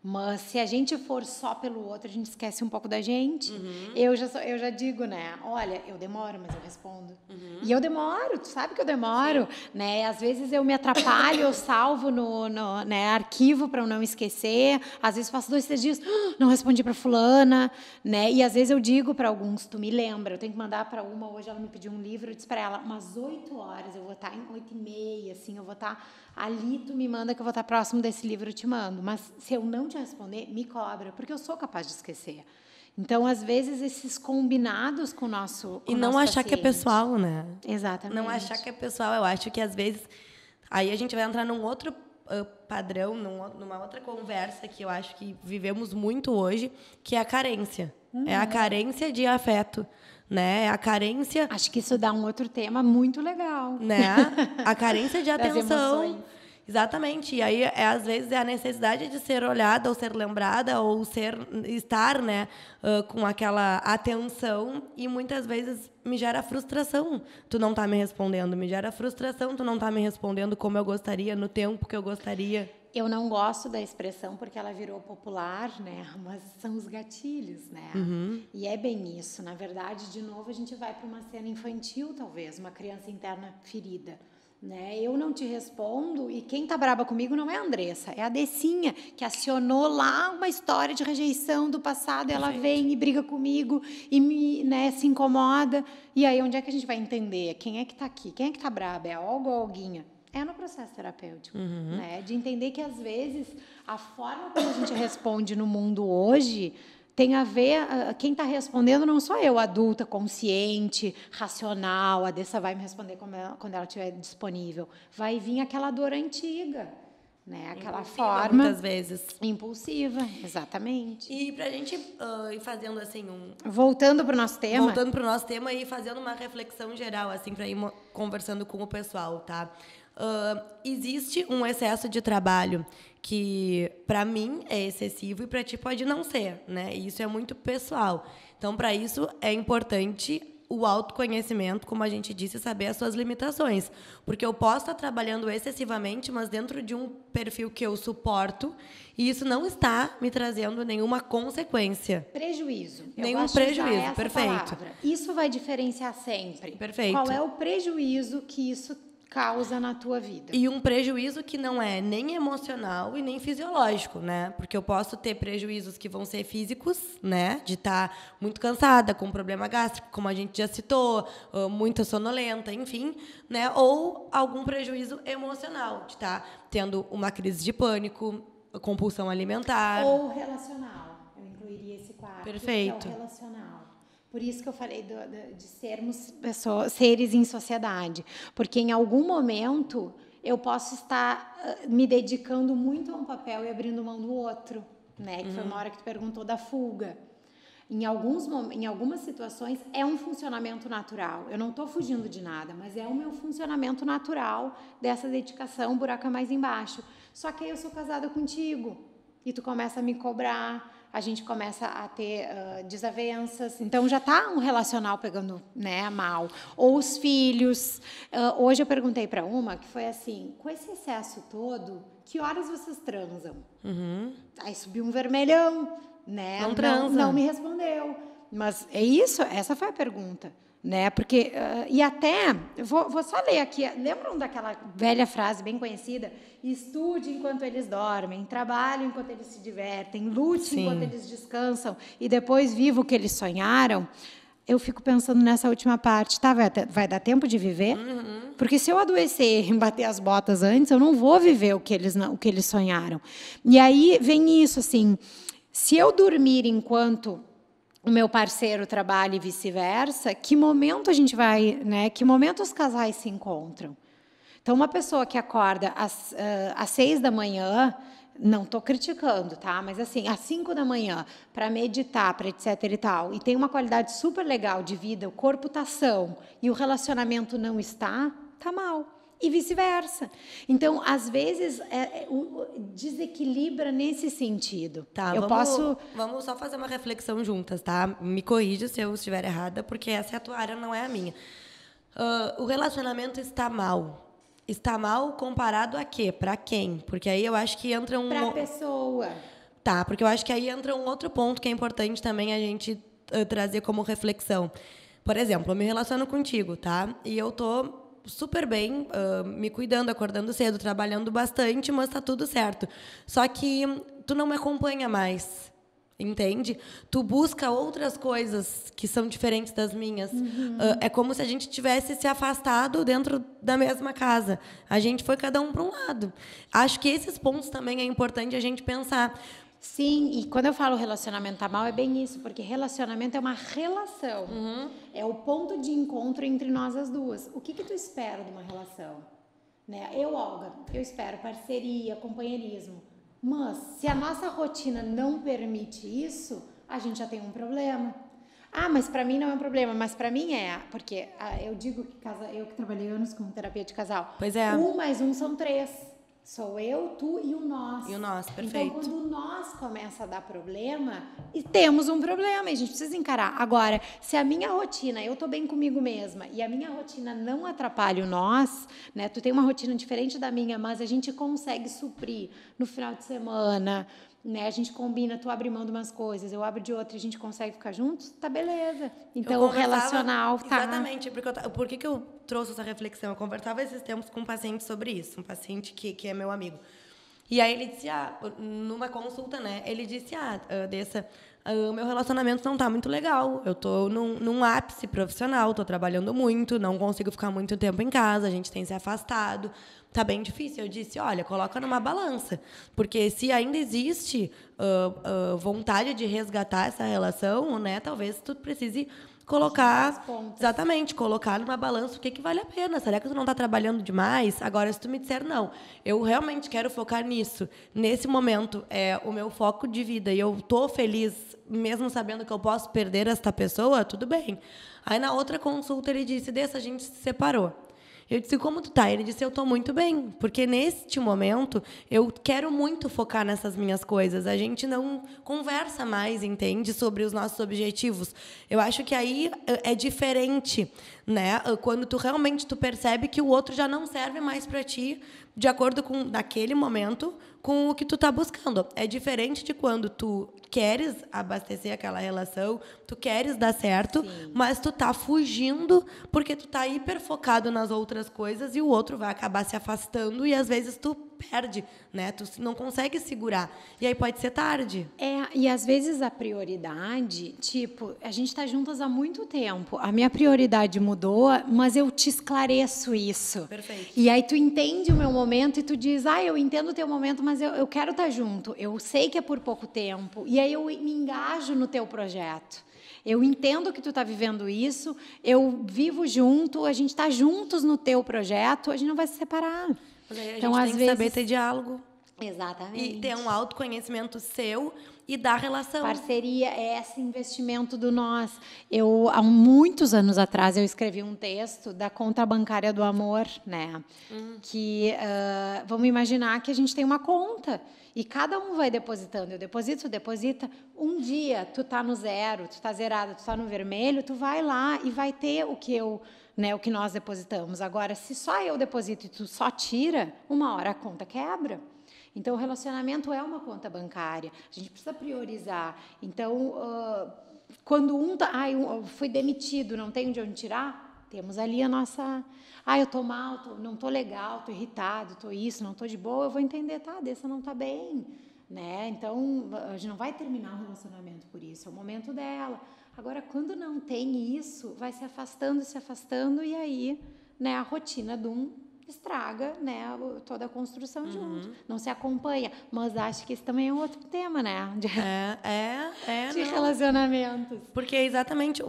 Mas se a gente for só pelo outro, a gente esquece um pouco da gente. Eu já digo, né? Olha, eu demoro, mas eu respondo. E eu demoro, tu sabe que eu demoro, né? Às vezes eu me atrapalho, eu salvo no né, arquivo para eu não esquecer. Às vezes passo 2, 3 dias, não respondi para fulana, né? E às vezes eu digo para alguns, tu me lembra, eu tenho que mandar para uma, hoje ela me pediu um livro, eu disse para ela, umas 8 horas, eu vou estar em 8h30, assim, eu vou estar ali, tu me manda que eu vou estar próximo desse livro, eu te mando. Mas se eu não te responder, me cobra, porque eu sou capaz de esquecer. Então, às vezes, esses combinados com o nosso E não achar que é pessoal, né? Exatamente. Não achar que é pessoal. Eu acho que, às vezes, aí a gente vai entrar num outro padrão, numa outra conversa que eu acho que vivemos muito hoje, que é a carência. É a carência de afeto, né? É a carência... Acho que isso dá um outro tema muito legal. Né? A carência de atenção. emoções. Exatamente. E aí, às vezes, é a necessidade de ser olhada, ou ser lembrada, ou estar, né, com aquela atenção. E muitas vezes me gera frustração. Tu não tá me respondendo. Me gera frustração. Tu não tá me respondendo como eu gostaria, no tempo que eu gostaria. Eu não gosto da expressão porque ela virou popular, né? Mas são os gatilhos, né? E é bem isso. Na verdade, de novo, a gente vai para uma cena infantil, talvez, uma criança interna ferida. Né? Eu não te respondo e quem tá braba comigo não é a Andressa, é a Decinha, que acionou lá uma história de rejeição do passado. E ela vem e briga comigo e me, né, se incomoda. E aí, onde é que a gente vai entender? Quem é que tá aqui? Quem é que tá braba? É a Olga ou a Olguinha? É no processo terapêutico, né? De entender que, às vezes, a forma como a gente responde no mundo hoje tem a ver, quem está respondendo não sou eu, adulta, consciente, racional, a Dessa vai me responder quando ela estiver disponível. Vai vir aquela dor antiga, né? Aquela impulsiva, forma... muitas vezes. Impulsiva, exatamente. E para a gente ir fazendo assim Voltando para o nosso tema. Voltando para o nosso tema e fazendo uma reflexão geral, assim, para ir conversando com o pessoal, tá? Existe um excesso de trabalho que, para mim, é excessivo e para ti pode não ser, né? E isso é muito pessoal. Então, para isso, é importante o autoconhecimento, como a gente disse, saber as suas limitações. Porque eu posso estar trabalhando excessivamente, mas dentro de um perfil que eu suporto, e isso não está me trazendo nenhuma consequência. Prejuízo. Nenhum prejuízo, perfeito. Palavra. Isso vai diferenciar sempre. Perfeito. Qual é o prejuízo que isso causa na tua vida? E um prejuízo que não é nem emocional e nem fisiológico, né? Porque eu posso ter prejuízos que vão ser físicos, né? De estar muito cansada, com problema gástrico, como a gente já citou, muito sonolenta, enfim, né? Ou algum prejuízo emocional, de estar tendo uma crise de pânico, compulsão alimentar. Ou relacional. Eu incluiria esse quadro. Perfeito. Que é o relacional. Por isso que eu falei de sermos seres em sociedade. Porque, em algum momento, eu posso estar me dedicando muito a um papel e abrindo mão do outro. Né? Que foi uma hora que tu perguntou da fuga. Em algumas situações, é um funcionamento natural. Eu não estou fugindo de nada, mas é o meu funcionamento natural dessa dedicação, o buraco é mais embaixo. Só que aí eu sou casada contigo. E tu começa a me cobrar, a gente começa a ter desavenças. Então, já está um relacional pegando, né, mal. Ou os filhos. Hoje eu perguntei para uma que foi assim, com esse excesso todo, que horas vocês transam? Aí subiu um vermelhão, né? Não transa. Não me respondeu. Mas é isso, essa foi a pergunta. Né? Porque, e até, vou só ler aqui, lembram daquela velha frase bem conhecida? Estude enquanto eles dormem, trabalhe enquanto eles se divertem, lute Sim. enquanto eles descansam e depois viva o que eles sonharam. Eu fico pensando nessa última parte, tá? Vai dar tempo de viver? Porque se eu adoecer e bater as botas antes, eu não vou viver o que eles sonharam. E aí vem isso, assim, se eu dormir enquanto o meu parceiro trabalha e vice-versa, que momento a gente vai, né? Que momento os casais se encontram? Então, uma pessoa que acorda às 6 da manhã, não estou criticando, tá? Mas assim, às 5 da manhã, para meditar, para etc e tal, e tem uma qualidade super legal de vida, o corpo está são e o relacionamento não está, tá mal. E vice-versa. Então, às vezes, desequilibra nesse sentido. Tá, vamos só fazer uma reflexão juntas, tá? Me corrija se eu estiver errada, porque essa é a tua área, não é a minha. O relacionamento está mal. Está mal comparado a quê? Para quem? Porque aí eu acho que entra Para a pessoa. Tá, porque eu acho que aí entra um outro ponto que é importante também a gente trazer como reflexão. Por exemplo, eu me relaciono contigo, tá? E eu tô super bem, me cuidando, acordando cedo, trabalhando bastante, mas tá tudo certo. Só que tu não me acompanha mais, entende? Tu busca outras coisas que são diferentes das minhas. É como se a gente tivesse se afastado dentro da mesma casa. A gente foi cada um para um lado. Acho que esses pontos também é importante a gente pensar. Sim, e quando eu falo relacionamento tá mal, é bem isso, porque relacionamento é uma relação. É o ponto de encontro entre nós as duas. O que tu espera de uma relação? Né? Eu, Olga, eu espero parceria, companheirismo. Mas, se a nossa rotina não permite isso, a gente já tem um problema. Ah, mas para mim não é um problema, mas para mim é, porque eu digo que eu que trabalhei anos com terapia de casal. Pois é. 1 mais 1 são 3. Sou eu, tu e o nós. E o nós, perfeito. Então, quando o nós começa a dar problema, e temos um problema, e a gente precisa encarar. Agora, se a minha rotina, eu tô bem comigo mesma, e a minha rotina não atrapalha o nós, né? Tu tem uma rotina diferente da minha, mas a gente consegue suprir no final de semana, né? A gente combina, tu abre mão de umas coisas, eu abro de outra, e a gente consegue ficar juntos, tá beleza. Então, o relacional tá... Exatamente, por que eu trouxe essa reflexão? Eu conversava esses tempos com um paciente sobre isso, um paciente que é meu amigo. E aí ele disse, numa consulta, né? Ele disse, Dessa, o meu relacionamento não tá muito legal. Eu tô num ápice profissional, tô trabalhando muito, não consigo ficar muito tempo em casa, a gente tem se afastado. Tá bem difícil. Eu disse, olha, coloca numa balança. Porque se ainda existe vontade de resgatar essa relação, né? Talvez tu precise colocar... Exatamente, colocar numa balança o que vale a pena. Será que tu não está trabalhando demais? Agora, se tu me disser, não, eu realmente quero focar nisso. Nesse momento, é o meu foco de vida e eu tô feliz, mesmo sabendo que eu posso perder esta pessoa, tudo bem. Aí, na outra consulta, ele disse, a gente se separou. Eu disse, como tu tá? Ele disse, eu tô muito bem, porque neste momento eu quero muito focar nessas minhas coisas. A gente não conversa mais, entende, sobre os nossos objetivos. Eu acho que aí é diferente, né? Quando tu realmente percebe que o outro já não serve mais para ti, de acordo com naquele momento, com o que tu tá buscando. É diferente de quando tu queres abastecer aquela relação, tu queres dar certo, sim, mas tu tá fugindo porque tu tá hiper focado nas outras coisas e o outro vai acabar se afastando e às vezes tu perde, né? Tu não consegue segurar. E aí pode ser tarde. E às vezes a prioridade, tipo, a gente tá juntas há muito tempo. A minha prioridade mudou, mas eu te esclareço isso. Perfeito. E aí tu entende o meu momento e tu diz, eu entendo o teu momento, mas eu quero estar junto. Eu sei que é por pouco tempo. E aí eu me engajo no teu projeto. Eu entendo que tu está vivendo isso, eu vivo junto, a gente está juntos no teu projeto, a gente não vai se separar. Mas aí então, às vezes, tem que saber ter diálogo. Exatamente. E ter um autoconhecimento seu e da relação. Parceria é esse investimento do nós. Há muitos anos atrás, eu escrevi um texto da conta bancária do amor, né? Que, vamos imaginar que a gente tem uma conta e cada um vai depositando. Eu deposito, tu deposita. Um dia, tu tá no zero, tu tá zerado, tu tá no vermelho, tu vai lá e vai ter o que nós depositamos. Agora, se só eu deposito e tu só tira, uma hora a conta quebra. Então, o relacionamento é uma conta bancária. A gente precisa priorizar. Então, quando eu fui demitido, não tenho de onde tirar, temos ali a nossa... eu estou mal, não estou legal, estou irritado, estou isso, não estou de boa, eu vou entender, Dessa não está bem. Né? Então, a gente não vai terminar o relacionamento por isso, é o momento dela. Agora, quando não tem isso, vai se afastando, e aí, né, a rotina de um estraga, né, toda a construção junto. Não se acompanha. Mas acho que esse também é um outro tema, né? De relacionamentos. Porque exatamente,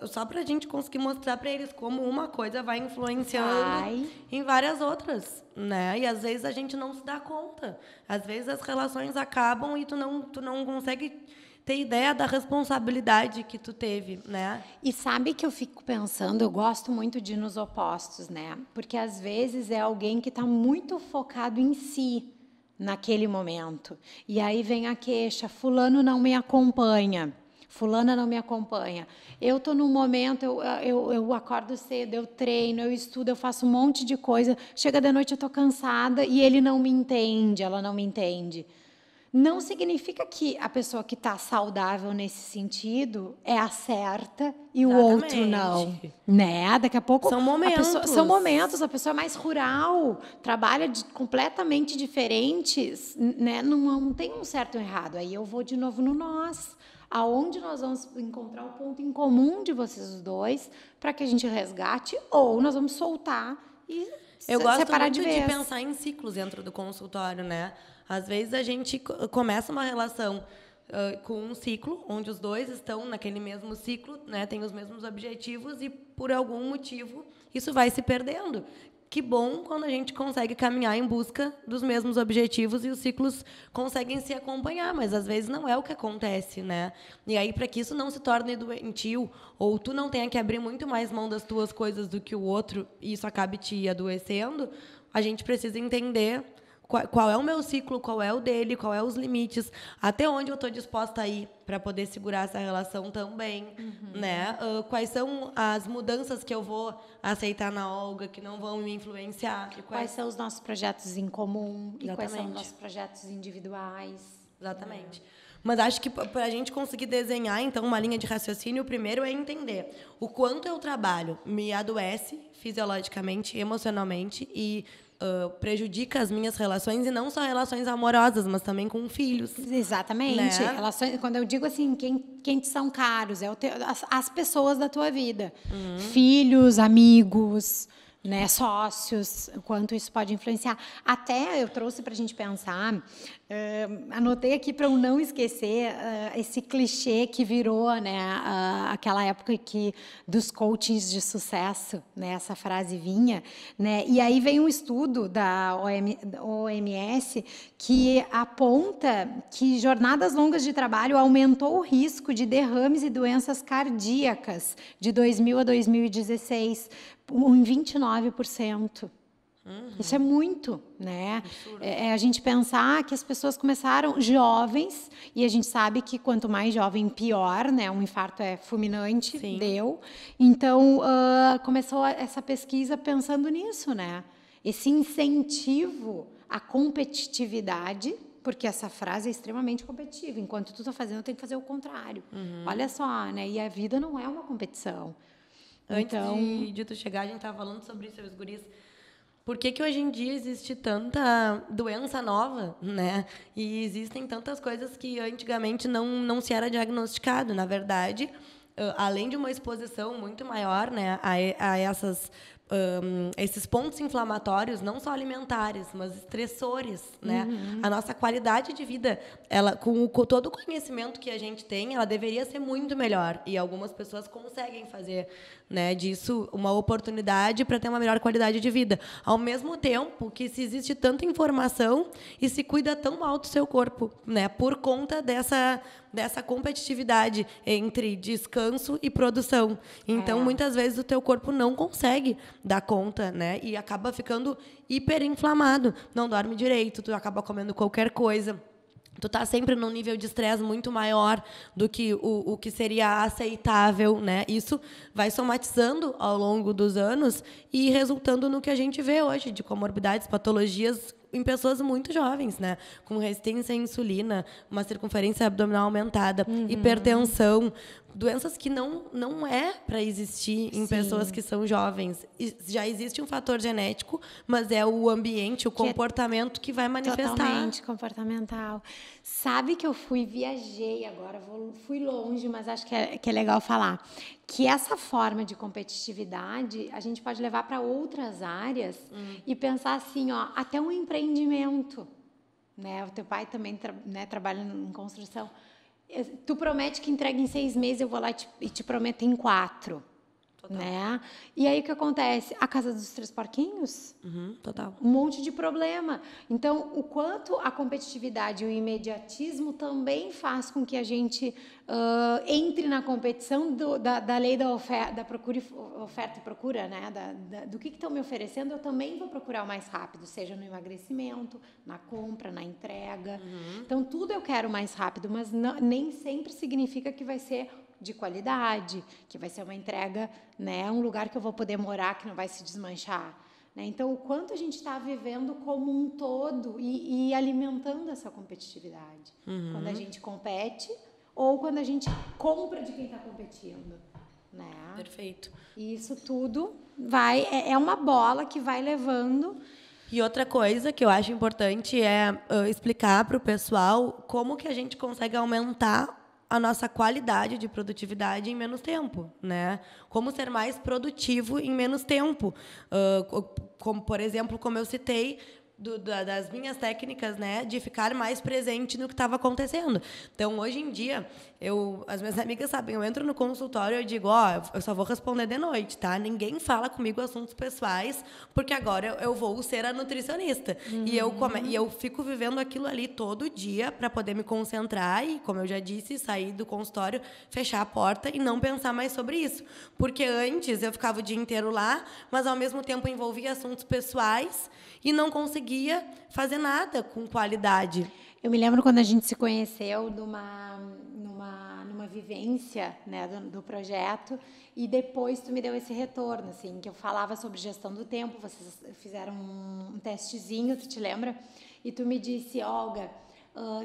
só pra gente conseguir mostrar pra eles como uma coisa vai influenciando em várias outras, né? E às vezes a gente não se dá conta. Às vezes as relações acabam e tu não consegue ter ideia da responsabilidade que tu teve, né? E sabe que eu fico pensando, eu gosto muito de ir nos opostos, né? Porque às vezes é alguém que está muito focado em si naquele momento. E aí vem a queixa, fulano não me acompanha, fulana não me acompanha. Eu estou num momento, eu acordo cedo, eu treino, eu estudo, eu faço um monte de coisa, chega de noite eu estou cansada e ele não me entende, ela não me entende. Não significa que a pessoa que está saudável nesse sentido é a certa e o outro não. Né? Daqui a pouco... São momentos. A pessoa é mais rural, trabalha completamente diferentes. Né? Não tem um certo e um errado. Aí eu vou de novo no nós. Aonde nós vamos encontrar o ponto em comum de vocês os dois para que a gente resgate ou nós vamos soltar e eu gosto separar muito de vez. De pensar em ciclos dentro do consultório, né? Às vezes a gente começa uma relação com um ciclo, onde os dois estão naquele mesmo ciclo, né, têm os mesmos objetivos e, por algum motivo, isso vai se perdendo. Que bom quando a gente consegue caminhar em busca dos mesmos objetivos e os ciclos conseguem se acompanhar, mas às vezes não é o que acontece, né? E aí, para que isso não se torne doentio, ou tu não tenha que abrir muito mais mão das tuas coisas do que o outro, e isso acabe te adoecendo, a gente precisa entender qual é o meu ciclo, qual é o dele, qual é os limites, até onde eu estou disposta a ir para poder segurar essa relação também, né? Quais são as mudanças que eu vou aceitar na Olga, que não vão me influenciar. E quais são os nossos projetos em comum. Exatamente. E quais são os nossos projetos individuais. Exatamente. Mas acho que para a gente conseguir desenhar, então, uma linha de raciocínio, o primeiro é entender o quanto eu trabalho me adoece fisiologicamente, emocionalmente e prejudica as minhas relações, e não só relações amorosas, mas também com filhos. Exatamente. Né? Relações, quando eu digo assim, quem te são caros, é as pessoas da tua vida. Filhos, amigos, né, sócios, o quanto isso pode influenciar. Até eu trouxe para a gente pensar, anotei aqui para eu não esquecer esse clichê que virou, né, aquela época dos coachings de sucesso, né, essa frase vinha, né, e aí vem um estudo da OMS que aponta que jornadas longas de trabalho aumentou o risco de derrames e doenças cardíacas de 2000 a 2016 em 29%. Isso é muito, né? A gente pensar que as pessoas começaram jovens, e a gente sabe que quanto mais jovem, pior, né? Um infarto é fulminante, Sim. deu. Então, começou essa pesquisa pensando nisso, né? Esse incentivo à competitividade, porque essa frase é extremamente competitiva. Enquanto tu está fazendo, eu tenho que fazer o contrário. Olha só, né? E a vida não é uma competição. Antes de tu chegar, a gente estava falando sobre isso, os guris. Por que hoje em dia existe tanta doença nova, né? E existem tantas coisas que antigamente não se era diagnosticado. Na verdade, além de uma exposição muito maior, né, a esses pontos inflamatórios, não só alimentares, mas estressores, né? A nossa qualidade de vida, ela, com todo o conhecimento que a gente tem, ela deveria ser muito melhor. E algumas pessoas conseguem fazer, né, disso uma oportunidade para ter uma melhor qualidade de vida. Ao mesmo tempo que se existe tanta informação e se cuida tão mal do seu corpo, né, por conta dessa competitividade entre descanso e produção. Então, muitas vezes, o teu corpo não consegue dar conta, né? E acaba ficando hiperinflamado. Não dorme direito, tu acaba comendo qualquer coisa. Tu tá sempre num nível de estresse muito maior do que o que seria aceitável, né? Isso vai somatizando ao longo dos anos e resultando no que a gente vê hoje, de comorbidades, patologias em pessoas muito jovens, né? Com resistência à insulina, uma circunferência abdominal aumentada, hipertensão, doenças que não é para existir em pessoas que são jovens. Já existe um fator genético, mas é o ambiente, o comportamento que vai manifestar. Totalmente comportamental. Sabe que eu viajei agora, fui longe, mas acho que é legal falar. Que essa forma de competitividade a gente pode levar para outras áreas e pensar assim, ó, até um empreendimento, né? O teu pai também trabalha em construção. Tu promete que entrega em 6 meses, eu vou lá e te prometo em 4. Total. Né? E aí o que acontece? A casa dos 3 porquinhos? Total. Um monte de problema. Então, o quanto a competitividade e o imediatismo também faz com que a gente entre na competição da lei da oferta e procura, né? Do que estão me oferecendo, eu também vou procurar o mais rápido, seja no emagrecimento, na compra, na entrega. Então, tudo eu quero mais rápido, mas nem sempre significa que vai ser de qualidade, que vai ser uma entrega, né, um lugar que eu vou poder morar, que não vai se desmanchar. Né? Então, o quanto a gente está vivendo como um todo e alimentando essa competitividade. Quando a gente compete ou quando a gente compra de quem está competindo. Né? Perfeito. E isso tudo é uma bola que vai levando. E outra coisa que eu acho importante é explicar para o pessoal como que a gente consegue aumentar a nossa qualidade de produtividade em menos tempo, né? Como ser mais produtivo em menos tempo. Como, por exemplo, como eu citei, das minhas técnicas, né, de ficar mais presente no que estava acontecendo. Então, hoje em dia, as minhas amigas sabem, eu entro no consultório e eu digo, eu só vou responder de noite, tá? Ninguém fala comigo assuntos pessoais, porque agora eu vou ser a nutricionista. E eu fico vivendo aquilo ali todo dia para poder me concentrar e, como eu já disse, sair do consultório, fechar a porta e não pensar mais sobre isso. Porque antes eu ficava o dia inteiro lá, mas ao mesmo tempo envolvia assuntos pessoais e não conseguia fazer nada com qualidade. Eu me lembro quando a gente se conheceu numa vivência, né, do projeto, e depois tu me deu esse retorno, assim, que eu falava sobre gestão do tempo, vocês fizeram um testezinho, tu te lembra? E tu me disse, Olga,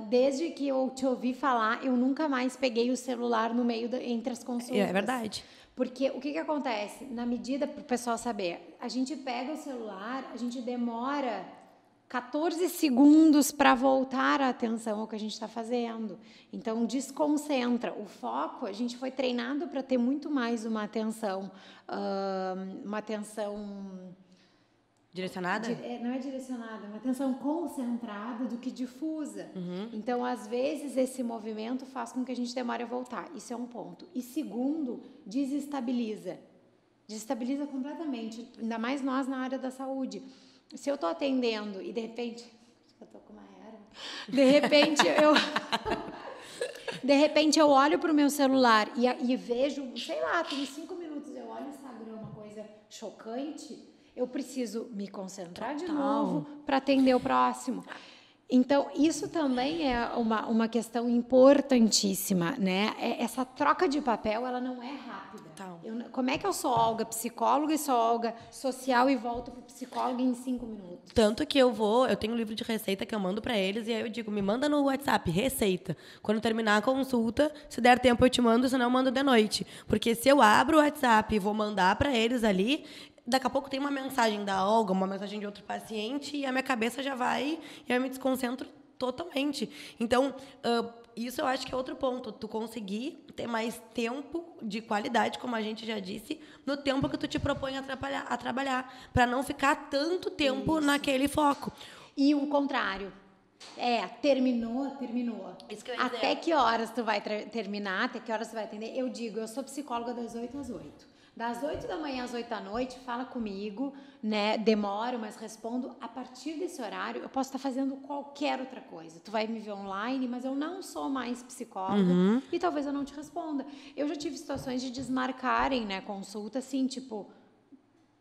desde que eu te ouvi falar, eu nunca mais peguei o celular no meio entre as consultas. É verdade. Porque o que acontece? Na medida, para o pessoal saber, a gente pega o celular, a gente demora 14 segundos para voltar a atenção ao que a gente está fazendo. Então, desconcentra. O foco, a gente foi treinado para ter muito mais uma atenção direcionada? Não é direcionada, é uma atenção concentrada do que difusa. Então, às vezes, esse movimento faz com que a gente demore a voltar. Isso é um ponto. E segundo, desestabiliza. Desestabiliza completamente, ainda mais nós na área da saúde. Se eu estou atendendo e, de repente... Eu estou com uma erva. De repente, eu olho para o meu celular e vejo, sei lá, tem 5 minutos, eu olho o Instagram, uma coisa chocante, eu preciso me concentrar de novo para atender o próximo. Então, isso também é uma questão importantíssima, né? Essa troca de papel, ela não é rápida. Como é que eu sou Olga psicóloga e sou Olga social e volto para o psicólogo em 5 minutos? Tanto que eu tenho um livro de receita que eu mando para eles e aí eu digo, me manda no WhatsApp, receita. Quando terminar a consulta, se der tempo eu te mando, senão eu mando de noite. Porque se eu abro o WhatsApp e vou mandar para eles ali, daqui a pouco tem uma mensagem da Olga, uma mensagem de outro paciente e a minha cabeça já vai e eu me desconcentro totalmente. Então, isso eu acho que é outro ponto. Tu conseguir ter mais tempo de qualidade, como a gente já disse, no tempo que tu te propõe a trabalhar, para não ficar tanto tempo naquele foco. E o contrário. Terminou. Isso que eu ia dizer. Até que horas tu vai terminar, até que horas tu vai atender? Eu digo, eu sou psicóloga das 8 às 8. Das 8 da manhã às 8 da noite, fala comigo, né? Demoro, mas respondo. A partir desse horário, eu posso estar fazendo qualquer outra coisa. Tu vai me ver online, mas eu não sou mais psicóloga e talvez eu não te responda. Eu já tive situações de desmarcarem, né, consulta, assim, tipo,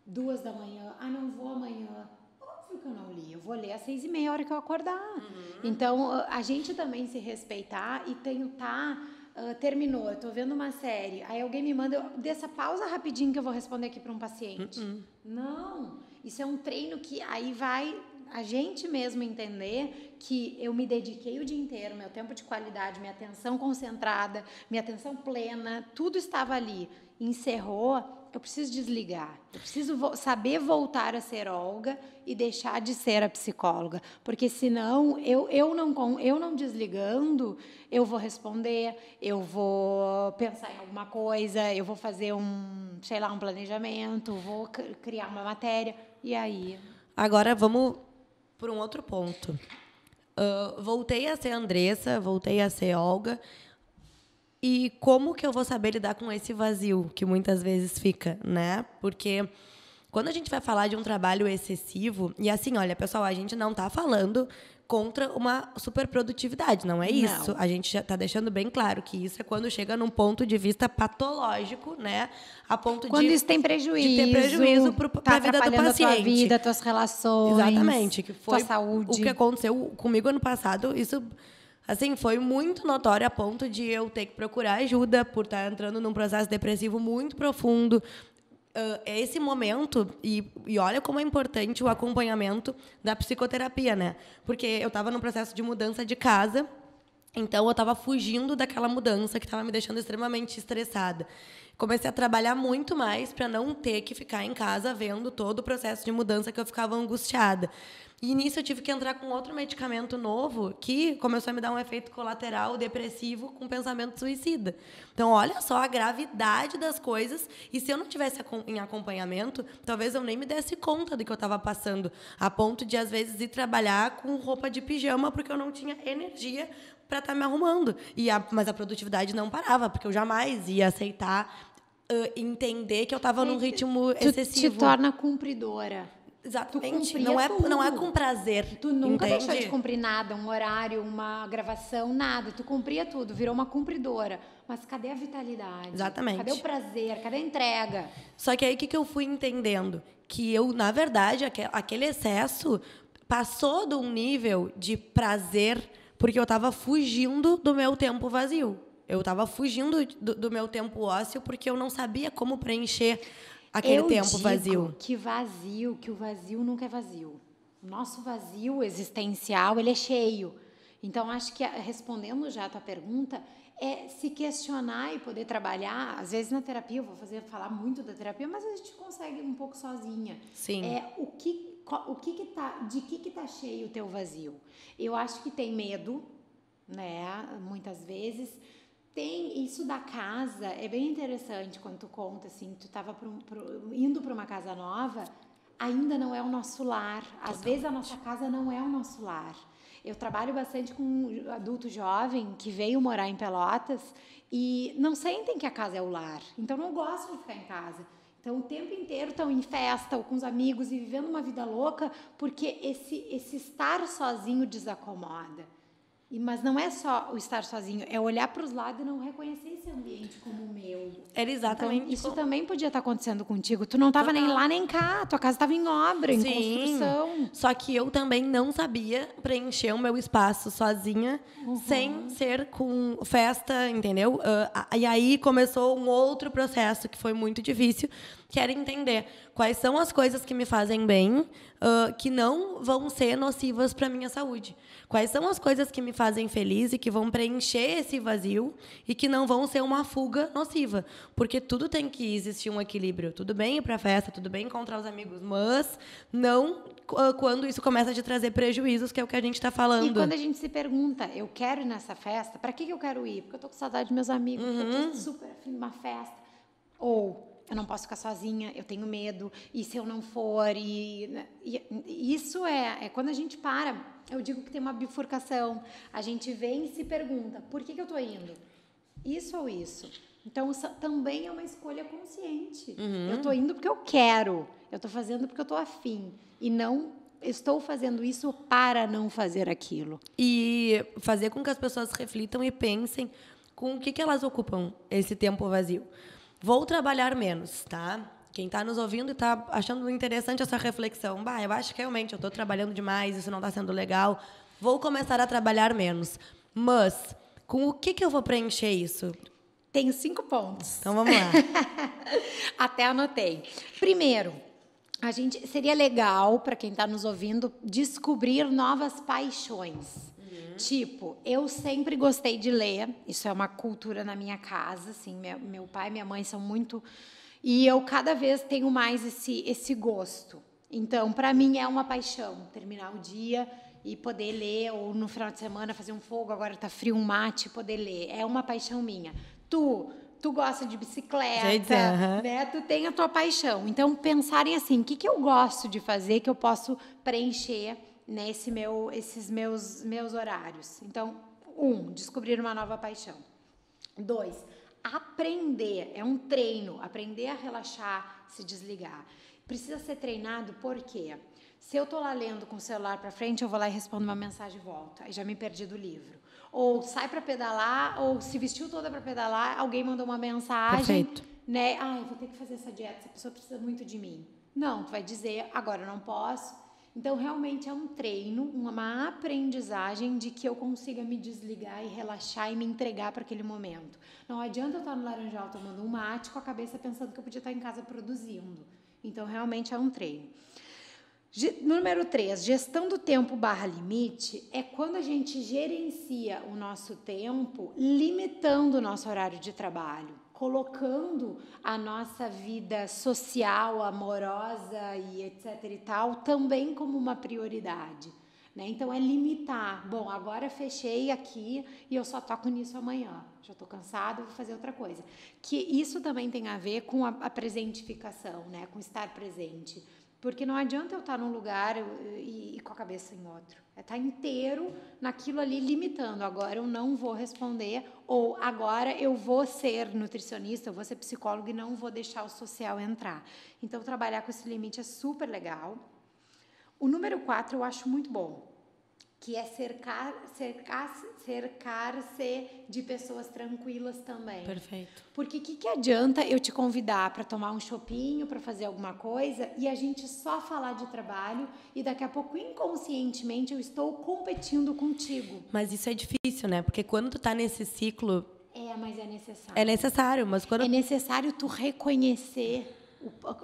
2 da manhã. Não vou amanhã. Óbvio que eu não li. Eu vou ler às 6h30, a hora que eu acordar. Então, a gente também se respeitar e tentar... terminou, eu estou vendo uma série, aí alguém me manda, dessa pausa rapidinho que eu vou responder aqui para um paciente. Não, isso é um treino que aí vai a gente mesmo entender que eu me dediquei o dia inteiro, meu tempo de qualidade, minha atenção concentrada, minha atenção plena, tudo estava ali. Encerrou, eu preciso desligar, eu preciso saber voltar a ser Olga e deixar de ser a psicóloga, porque senão eu não desligando, eu vou responder, eu vou pensar em alguma coisa, eu vou fazer um planejamento, vou criar uma matéria, e aí... Agora vamos por um outro ponto. Voltei a ser Andressa, voltei a ser Olga. E como que eu vou saber lidar com esse vazio que muitas vezes fica, né? Porque quando a gente vai falar de um trabalho excessivo, e assim, olha, pessoal, a gente não está falando contra uma superprodutividade, não é isso. A gente já está deixando bem claro que isso é quando chega num ponto de vista patológico, né? A ponto quando isso tem prejuízo, de ter prejuízo para a vida do paciente. A tua vida, tuas relações, exatamente, que foi tua saúde. O que aconteceu comigo ano passado, isso... Assim, foi muito notório a ponto de eu ter que procurar ajuda por estar entrando num processo depressivo muito profundo. Esse momento, e olha como é importante o acompanhamento da psicoterapia, né? Porque eu estava num processo de mudança de casa Então, eu estava fugindo daquela mudança que estava me deixando extremamente estressada. Comecei a trabalhar muito mais para não ter que ficar em casa vendo todo o processo de mudança que eu ficava angustiada. E nisso eu tive que entrar com outro medicamento novo que começou a me dar um efeito colateral depressivo com pensamento suicida. Então, olha só a gravidade das coisas. E se eu não tivesse em acompanhamento, talvez eu nem me desse conta do que eu estava passando, a ponto de, às vezes, ir trabalhar com roupa de pijama porque eu não tinha energia para estar me arrumando. Mas a produtividade não parava, porque eu jamais ia aceitar entender que eu estava num ritmo excessivo. Tu te torna cumpridora. Exatamente. Não é com prazer. Tu nunca entende? deixou de cumprir nada, um horário, uma gravação, nada. Tu cumpria tudo, virou uma cumpridora. Mas cadê a vitalidade? Exatamente. Cadê o prazer? Cadê a entrega? Só que aí o que eu fui entendendo? Que eu, na verdade, aquele excesso passou de um nível de prazer porque eu estava fugindo do meu tempo vazio. Eu estava fugindo do meu tempo ósseo porque eu não sabia como preencher aquele tempo vazio. Que o vazio nunca é vazio. O nosso vazio existencial, ele é cheio. Então, acho que, respondendo já a tua pergunta, é se questionar e poder trabalhar. Às vezes, na terapia, eu vou falar muito da terapia, mas a gente consegue um pouco sozinha. Sim. De que tá cheio o teu vazio? Eu acho que tem medo, né? Muitas vezes. Tem isso da casa, é bem interessante quando tu conta, assim, tu estava indo para uma casa nova, ainda não é o nosso lar. Às vezes a nossa casa não é o nosso lar. Eu trabalho bastante com um adulto jovem que veio morar em Pelotas e não sentem que a casa é o lar, então não gostam de ficar em casa. Então, o tempo inteiro estão em festa ou com os amigos e vivendo uma vida louca porque esse estar sozinho desacomoda. Mas não é só o estar sozinho, é olhar para os lados e não reconhecer esse ambiente como o meu. Era exatamente então, isso também podia estar acontecendo contigo. Tu não estava nem lá nem cá, tua casa estava em obra, em construção. Só que eu também não sabia preencher o meu espaço sozinha, sem ser com festa, entendeu? E aí começou um outro processo que foi muito difícil, que era entender quais são as coisas que me fazem bem, que não vão ser nocivas para a minha saúde. Quais são as coisas que me fazem feliz e que vão preencher esse vazio e que não vão ser uma fuga nociva. Porque tudo tem que existir um equilíbrio. Tudo bem ir para a festa, tudo bem encontrar os amigos, mas não quando isso começa a te trazer prejuízos, que é o que a gente está falando. E quando a gente se pergunta, eu quero ir nessa festa, para que eu quero ir? Porque eu estou com saudade dos meus amigos, porque eu estou super afim de uma festa. Ou eu não posso ficar sozinha, eu tenho medo, e se eu não for? E isso é quando a gente para, eu digo que tem uma bifurcação, a gente vem e se pergunta, por que eu estou indo? Isso ou isso? Então, também é uma escolha consciente. Eu estou indo porque eu quero, eu estou fazendo porque eu estou afim, e não estou fazendo isso para não fazer aquilo. E fazer com que as pessoas reflitam e pensem com o que elas ocupam esse tempo vazio. Vou trabalhar menos, tá? Quem está nos ouvindo e está achando interessante essa reflexão. Eu acho que realmente eu estou trabalhando demais, isso não está sendo legal. Vou começar a trabalhar menos. Mas, com o que eu vou preencher isso? Tenho 5 pontos. Então, vamos lá. Até anotei. Primeiro, seria legal, para quem está nos ouvindo, descobrir novas paixões. Tipo, eu sempre gostei de ler, isso é uma cultura na minha casa, assim, meu pai e minha mãe são muito... E eu cada vez tenho mais esse gosto. Então, para mim é uma paixão, terminar o dia e poder ler, ou no final de semana fazer um fogo, agora está frio, um mate, poder ler. É uma paixão minha. Tu gosta de bicicleta, né? Tu tem a tua paixão. Então, pensarem assim, o que eu gosto de fazer que eu posso preencher esses meus horários. Então, 1, descobrir uma nova paixão. 2, aprender, é um treino, aprender a relaxar, se desligar. Precisa ser treinado porque se eu estou lá lendo com o celular para frente, eu vou lá e respondo uma mensagem e volto. Aí já me perdi do livro. Ou sai para pedalar, ou se vestiu toda para pedalar, alguém mandou uma mensagem. Perfeito. Né? Eu vou ter que fazer essa dieta, essa pessoa precisa muito de mim. Não, tu vai dizer, agora eu não posso. Então, realmente é um treino, uma aprendizagem de que eu consiga me desligar e relaxar e me entregar para aquele momento. Não adianta eu estar no Laranjal tomando um mate com a cabeça pensando que eu podia estar em casa produzindo. Então, realmente é um treino. Número 3, gestão do tempo /limite é quando a gente gerencia o nosso tempo, limitando o nosso horário de trabalho, colocando a nossa vida social, amorosa e etc e tal, também como uma prioridade. Né? Então, é limitar. Bom, agora fechei aqui e eu só toco nisso amanhã. Já estou cansado, vou fazer outra coisa. Que isso também tem a ver com a presentificação, né? Com estar presente. Porque não adianta eu estar num lugar e com a cabeça em outro. É estar inteiro naquilo ali, limitando. Agora eu não vou responder, ou agora eu vou ser nutricionista, eu vou ser psicólogo e não vou deixar o social entrar. Então, trabalhar com esse limite é super legal. O número 4 eu acho muito bom, que é cercar-se de pessoas tranquilas também. Perfeito. Porque o que adianta eu te convidar para tomar um chopinho, para fazer alguma coisa, e a gente só falar de trabalho, e daqui a pouco, inconscientemente, eu estou competindo contigo. Mas isso é difícil, né? Porque quando tu tá nesse ciclo... Mas é necessário. É necessário, mas quando... É necessário tu reconhecer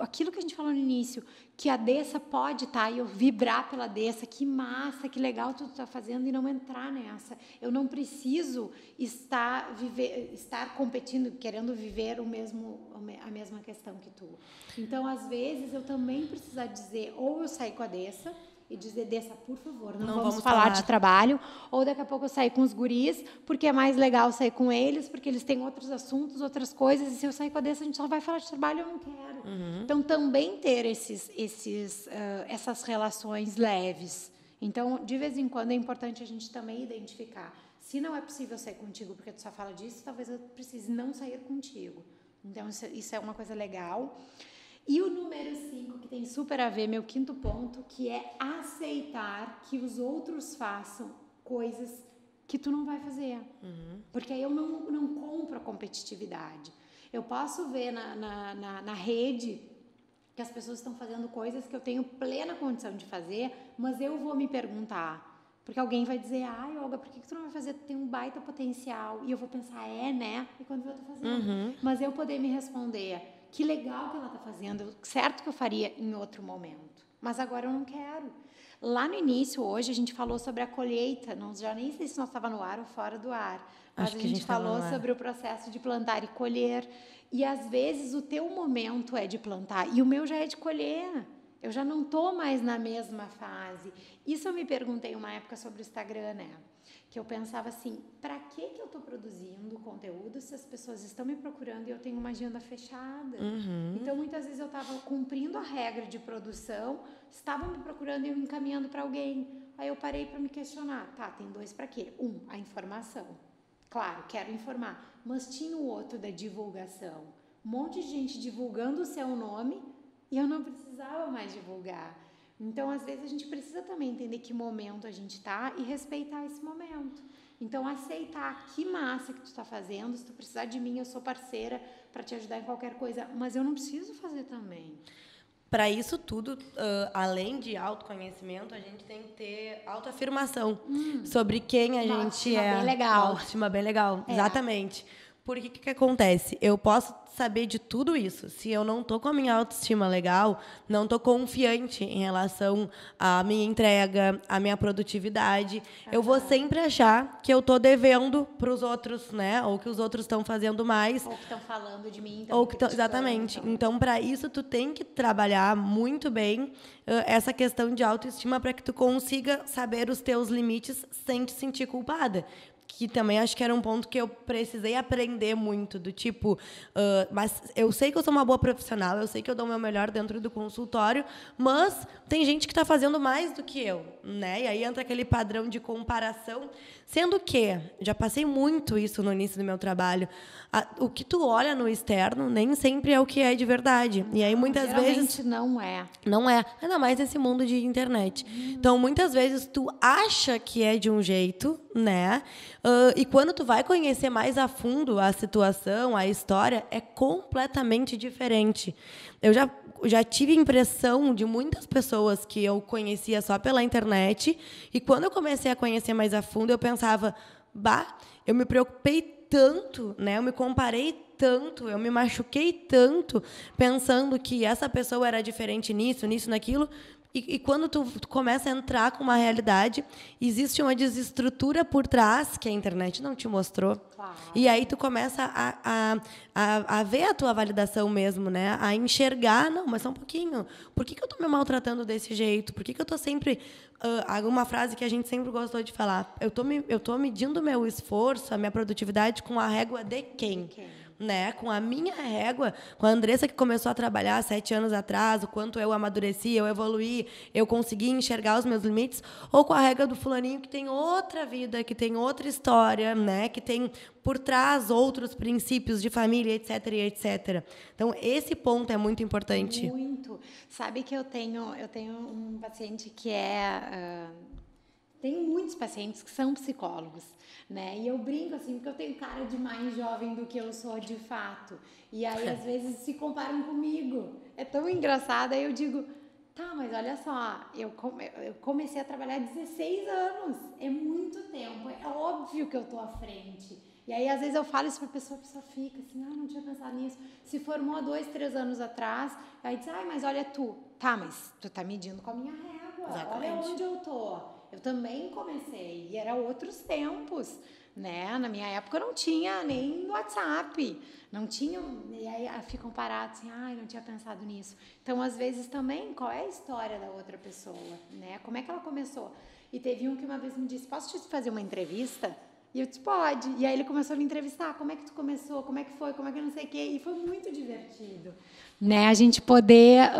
aquilo que a gente falou no início, que a Dessa pode estar e eu vibrar pela Dessa, que massa, que legal tu tá fazendo, e não entrar nessa. Eu não preciso estar competindo, querendo viver a mesma questão que tu. Então, às vezes, eu também preciso dizer, ou eu sair com a Dessa e dizer, Dessa, por favor, não vamos falar de trabalho, ou daqui a pouco eu sair com os guris, porque é mais legal sair com eles, porque eles têm outros assuntos, outras coisas, e se eu sair com a Dessa, a gente só vai falar de trabalho, eu não quero. Então, também ter essas relações leves. Então, de vez em quando, é importante a gente também identificar. Se não é possível sair contigo porque tu só fala disso, talvez eu precise não sair contigo. Então, isso é uma coisa legal. E o número 5, que tem super a ver, meu quinto ponto, que é aceitar que os outros façam coisas que tu não vai fazer. Porque aí eu não compro a competitividade. Eu posso ver na rede que as pessoas estão fazendo coisas que eu tenho plena condição de fazer, mas eu vou me perguntar. Porque alguém vai dizer, ai, Olga, por que tu não vai fazer? Tu tem um baita potencial. E eu vou pensar, né? E quando eu tô fazendo. Mas eu poder me responder, que legal que ela está fazendo, certo que eu faria em outro momento, mas agora eu não quero. Lá no início, hoje, a gente falou sobre a colheita, já nem sei se nós estava no ar ou fora do ar, mas a gente falou sobre o processo de plantar e colher, e às vezes o teu momento é de plantar, e o meu já é de colher. Eu já não estou mais na mesma fase. Isso eu me perguntei uma época sobre o Instagram, né? Que eu pensava assim, para que eu estou produzindo conteúdo se as pessoas estão me procurando e eu tenho uma agenda fechada? Então, muitas vezes eu estava cumprindo a regra de produção, estavam me procurando e eu encaminhando para alguém. Aí eu parei para me questionar, tem 2 para quê? 1, a informação. Claro, quero informar, mas tinha o outro da divulgação. Um monte de gente divulgando o seu nome e eu não precisava mais divulgar. Então, às vezes, a gente precisa também entender que momento a gente está e respeitar esse momento. Então, aceitar que massa que tu está fazendo, se tu precisar de mim, eu sou parceira para te ajudar em qualquer coisa, mas eu não preciso fazer também. Para isso tudo, além de autoconhecimento, a gente tem que ter autoafirmação sobre quem a gente é. Autoestima bem legal. Autoestima bem legal, exatamente. Porque o que acontece? Eu posso saber de tudo isso. Se eu não estou com a minha autoestima legal, não estou confiante em relação à minha entrega, à minha produtividade, eu vou sempre achar que eu estou devendo para os outros, né? Ou que os outros estão fazendo mais. Ou que estão falando de mim. Exatamente. Então, para isso, tu tem que trabalhar muito bem essa questão de autoestima para que tu consiga saber os teus limites sem te sentir culpada. Que também acho que era um ponto que eu precisei aprender muito, do tipo, mas eu sei que eu sou uma boa profissional, eu sei que eu dou o meu melhor dentro do consultório, mas tem gente que está fazendo mais do que eu, né? E aí entra aquele padrão de comparação, sendo que, já passei muito isso no início do meu trabalho, o que tu olha no externo nem sempre é o que é de verdade. E aí, muitas vezes... não é. Não é. Ainda mais nesse mundo de internet. Então, muitas vezes, tu acha que é de um jeito, né? E quando tu vai conhecer mais a fundo a situação, a história, é completamente diferente. Eu já tive impressão de muitas pessoas que eu conhecia só pela internet, e quando eu comecei a conhecer mais a fundo, eu pensava, eu me preocupei tanto, né? Eu me comparei tanto, eu me machuquei tanto, pensando que essa pessoa era diferente nisso, naquilo, E quando tu começa a entrar com uma realidade, existe uma desestrutura por trás que a internet não te mostrou. Claro. E aí tu começa a ver a tua validação mesmo, né? A enxergar, não, mas só um pouquinho. Por que eu estou me maltratando desse jeito? Por que eu estou sempre... uma frase que a gente sempre gostou de falar. Eu tô medindo o meu esforço, a minha produtividade com a régua de quem? Né? Com a minha régua, com a Andressa que começou a trabalhar 7 anos atrás, o quanto eu amadureci, eu evoluí, eu consegui enxergar os meus limites, ou com a régua do fulaninho que tem outra vida, que tem outra história, né? Que tem por trás outros princípios de família, etc, e etc. Então, esse ponto é muito importante. Muito. Sabe que eu tenho um paciente que tenho muitos pacientes que são psicólogos, né? E eu brinco assim, porque eu tenho cara de mais jovem do que eu sou de fato. E aí, às vezes, se comparam comigo. É tão engraçado. Aí eu digo, tá, mas olha só, eu comecei a trabalhar há 16 anos. É muito tempo. É óbvio que eu tô à frente. E aí, às vezes, eu falo isso pra pessoa, a pessoa fica assim, não tinha pensado nisso. Se formou há 2, 3 anos atrás, aí diz, mas olha tu. Tá, mas tu tá medindo com a minha régua. Exatamente. Olha onde eu tô. Eu também comecei, e era outros tempos, né? Na minha época não tinha nem WhatsApp, não tinha, e aí ficam parados assim, não tinha pensado nisso. Então, às vezes também, qual é a história da outra pessoa, né? Como é que ela começou? E teve um que uma vez me disse, posso te fazer uma entrevista? E eu disse, pode. E aí ele começou a me entrevistar, como é que tu começou, como é que foi, como é que não sei o quê, e foi muito divertido. Né? A gente poder